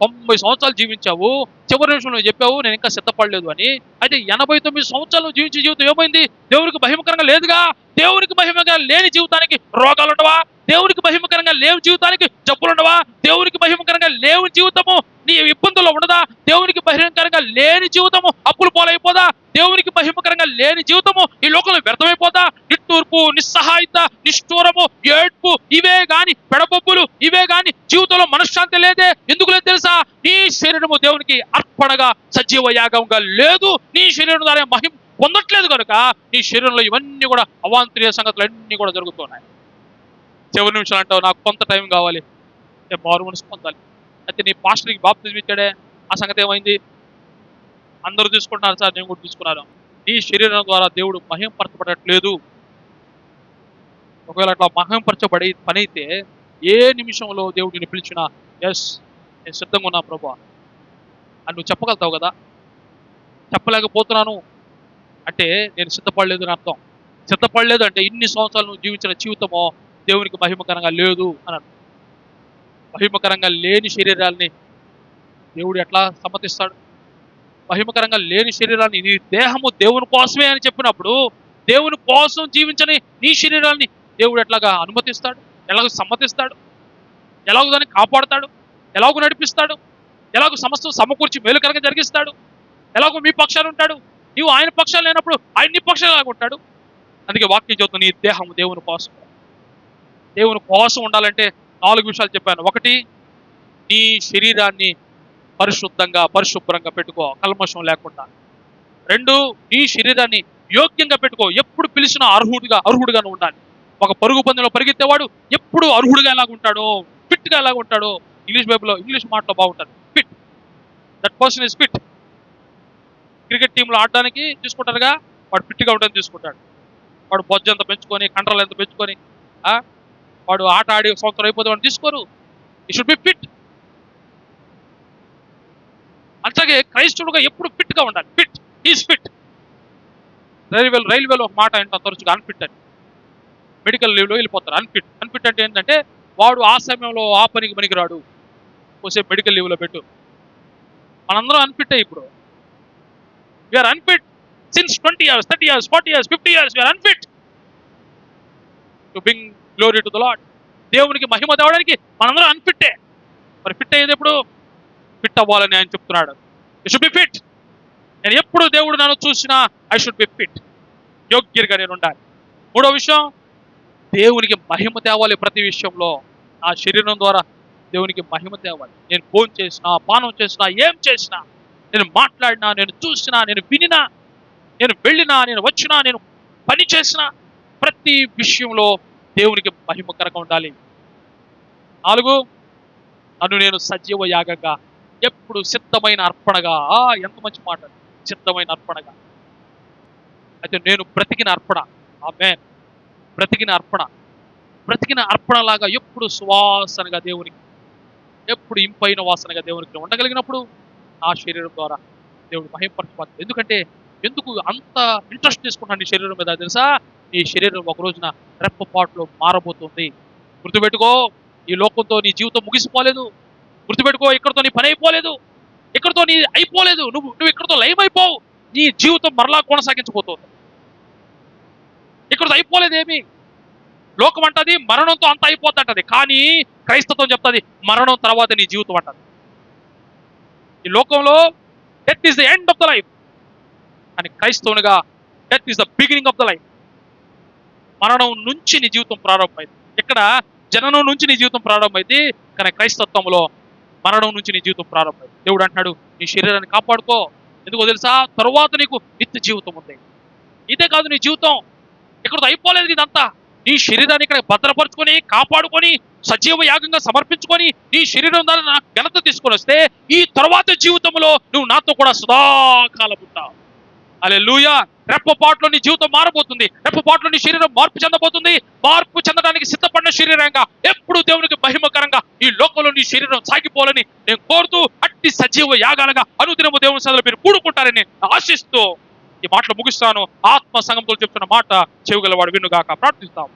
90 సంవత్సరాలు జీవించావు, చివరి నిమిషంలో చెప్పావు నేను ఇంకా సిద్ధపడలేదు అని. అయితే 89 సంవత్సరాలు జీవించే జీవితం ఏమైంది? దేవునికి మహిమకరంగా లేదుగా. దేవునికి మహిమగా లేని జీవితానికి రోగాలు ఉండవా? దేవునికి మహిమకరంగా లేని జీవితానికి జబ్బులు ఉండవా? దేవునికి మహిమకరంగా లేని జీవితము నీ ఇబ్బందుల్లో ఉండదా? దేవునికి మహిమకరంగా లేని జీవితము అప్పులు పోలైపోదా? దేవునికి మహిమకరంగా లేని జీవితము ఈ లోకంలో వ్యర్థమైపోదా? నిట్టూర్పు, నిస్సహాయత, నిష్ఠూరము, ఏడ్పు ఇవే గాని, పెడబొబ్బులు ఇవే గాని జీవితంలో మనశ్శాంతి లేదే. ఎందుకు లేదు తెలుసా? నీ శరీరము దేవునికి అర్పణగా సజీవ యాగంగా లేదు. నీ శరీరం ద్వారా మహిమ పొందట్లేదు కనుక నీ శరీరంలో ఇవన్నీ కూడా అవాంతరీయ సంగతులు అన్నీ కూడా జరుగుతున్నాయి. చివరి నిమిషాలు అంటావు నాకు కొంత టైం కావాలి, నేను మారు మనసు పొందాలి. అయితే నీ పాస్టర్కి బాప్తిజం ఇచ్చాడే, ఆ సంగతి ఏమైంది? అందరూ తీసుకుంటున్నారు సార్, నేను కూడా తీసుకున్నాను. నీ శరీరం ద్వారా దేవుడు మహింపరచబడట్లేదు. ఒకవేళ అట్లా మహింపరచబడే పని అయితే ఏ నిమిషంలో దేవుడు నిన్ను పిలిచినా ఎస్ నేను సిద్ధంగా ఉన్నా ప్రభు అని నువ్వు చెప్పగలుగుతావు కదా. చెప్పలేకపోతున్నాను అంటే నేను సిద్ధపడలేదు అని అర్థం. సిద్ధపడలేదు అంటే ఇన్ని సంవత్సరాలు నువ్వు జీవించిన జీవితమో దేవునికి మహిమకరంగా లేదు అని అర్థం. మహిమకరంగా లేని శరీరాల్ని దేవుడు ఎట్లా సమ్మతిస్తాడు? మహిమకరంగా లేని శరీరాన్ని, నీ దేహము దేవుని కోసమే అని చెప్పినప్పుడు దేవుని కోసం జీవించని నీ శరీరాన్ని దేవుడు ఎట్లాగా అనుమతిస్తాడు? ఎలాగో సమ్మతిస్తాడు? ఎలాగో దాన్ని కాపాడుతాడు? ఎలాగో నడిపిస్తాడు? ఎలాగో సమస్తం సమకూర్చి మేలుకరంగా జరిగిస్తాడు? ఎలాగో మీ పక్షాలు ఉంటాడు, నీవు ఆయన పక్షాలు లేనప్పుడు ఆయన నీ పక్షాలు ఎలాగ ఉంటాడు? అందుకే వాక్యం చెబుతుంది నీ దేహం దేవుని కోసం ఉండాలంటే 4 విషయాలు చెప్పాను. 1, నీ శరీరాన్ని పరిశుభ్రంగా పెట్టుకో, కల్మషం లేకుండా. 2, నీ శరీరాన్ని యోగ్యంగా పెట్టుకో, ఎప్పుడు పిలిచినా అర్హుడుగా ఉండాలి. ఒక పరుగు పందెంలో పరిగెత్తేవాడు ఎప్పుడు అర్హుడుగా ఎలాగ ఉంటాడో, ఫిట్గా ఎలాగ ఉంటాడో, ఇంగ్లీష్ మాటలో బాగుంటుంది, fit. That person is fit. Cricket టీంలో ఆడడానికి తీసుకుంటారుగా, వాడు ఫిట్గా ఉండని తీసుకుంటాడు. వాడు బొజ్జ ఎంత పెంచుకొని, కంట్రోల్ ఎంత పెంచుకొని, వాడు ఆట ఆడి సంవత్సరం అయిపోతే వాడిని తీసుకోరు. ఈ షుడ్ బి ఫిట్. అలాగే క్రైస్తవుడుగా ఎప్పుడు ఫిట్గా ఉండాలి. Fit is fit. రైల్వేలో ఒక మాట ఏంటో తరచుగా అన్ఫిట్ అని. మెడికల్ లీవ్లో వెళ్ళిపోతారు. అన్ఫిట్ అంటే ఏంటంటే వాడు ఆ సమయంలో ఆ పనికి పనికిరాడు, కోసేపు మెడికల్ లీవ్లో పెట్టు. మనందరం అన్ఫిట్ ఇప్పుడు. We are unfit since 20 years, 30 years, 40 years, 50 years. We are unfit to bring glory to the lord. దేవునికి మహిమ తేవడానికి మనందరం అన్ఫిట్టే. మరి ఫిట్ అయ్యేది ఎప్పుడు? ఫిట్ అవ్వాలని ఆయన చెప్తున్నాడు. You should be fit. నేను ఎప్పుడు దేవుడు నన్ను చూసినా ఐ షుడ్ బి ఫిట్. యోగ్యంగా నేను ఉండాలి. 3వ విషయం, దేవునికి మహిమ తేవాలి. ప్రతి విషయంలో నా శరీరం ద్వారా దేవునికి మహిమ తేవాలి. నేను ఫోన్ చేసినా, పానం చేసినా, ఏం చేసినా, నేను మాట్లాడినా, నేను చూసినా, నేను వినినా, నేను వెళ్ళినా, నేను వచ్చినా, నేను పని చేసినా, ప్రతి విషయంలో దేవునికి మహిమకరంగా ఉండాలి. 4, నన్ను నేను సజీవ యాగంగా, ఎప్పుడు సిద్ధమైన అర్పణగా. ఎంత మంచి మాట, సిద్ధమైన అర్పణగా. అయితే నేను బ్రతికిన అర్పణ. ఆమేన్. బ్రతికిన అర్పణలాగా ఎప్పుడు సువాసనగా దేవునికి, ఎప్పుడు ఇంపైన వాసనగా దేవునికి ఉండగలిగినప్పుడు నా శరీరం ద్వారా దేవుడు మహిమపరచబడుతుంది. ఎందుకు అంత ఇంట్రెస్ట్ తీసుకుంటాను నీ శరీరం మీద తెలుసా? నీ శరీరం ఒక రోజున రెప్పపాటులో మారబోతుంది. గుర్తుపెట్టుకో, ఈ లోకంతో నీ జీవితం ముగిసిపోలేదు. గుర్తుపెట్టుకో, ఇక్కడతో నీ పని అయిపోలేదు. ఇక్కడతో నీ అయిపోలేదు. నువ్వు నువ్వు ఇక్కడతో లైవ్ అయిపోవు. నీ జీవితం మరలా కొనసాగించబోతుంది. ఇక్కడతో అయిపోలేదు ఏమి. లోకం అంటది మరణంతో అంత అయిపోద్ది అంటది, కానీ క్రైస్తవం చెప్తుంది మరణం తర్వాత నీ జీవితం అంటది. ఈ లోకంలో death is the end of the life, కానీ క్రైస్తవునిగా death is the beginning of the life. మరణం నుంచి నీ జీవితం ప్రారంభమైంది. ఇక్కడ జననం నుంచి నీ జీవితం ప్రారంభమైంది, కానీ క్రైస్తత్వంలో మరణం నుంచి నీ జీవితం ప్రారంభమైంది. దేవుడు అంటున్నాడు నీ శరీరాన్ని కాపాడుకో, ఎందుకో తెలుసా, తరువాత నీకు నిత్య జీవితం ఉంది. ఇదే కాదు నీ జీవితం, ఇక్కడతో అయిపోలేదు ఇదంతా. నీ శరీరాన్ని ఇక్కడ భద్రపరుచుకొని కాపాడుకొని సజీవ యాగంగా సమర్పించుకొని నీ శరీరం ద్వారా ఘనత తీసుకొని వస్తే ఈ తరువాత జీవితంలో నువ్వు నాతో కూడా సదాకాలం ఉంటావు. హల్లెలూయా. రెప్పపాటులో నీ జీవితం మారబోతుంది. రెప్పపాటులో నీ శరీరం మార్పు చెందబోతుంది. మార్పు చెందడానికి సిద్ధపడిన శరీరంగా ఎప్పుడు దేవునికి మహిమకరంగా ఈ లోకంలో నీ శరీరం సాగిపోవాలని నేను కోరుతూ అట్టి సజీవ యాగాలుగా అనుదినము దేవుని సన్నిధిలో మీరు కూడుకుంటారని ఆశిస్తూ ఈ మాటలు ముగిస్తాను. ఆత్మ సంగంతో చెప్తున్న మాట చెవిగలవాడు వినుగాక. ప్రార్థిస్తాం.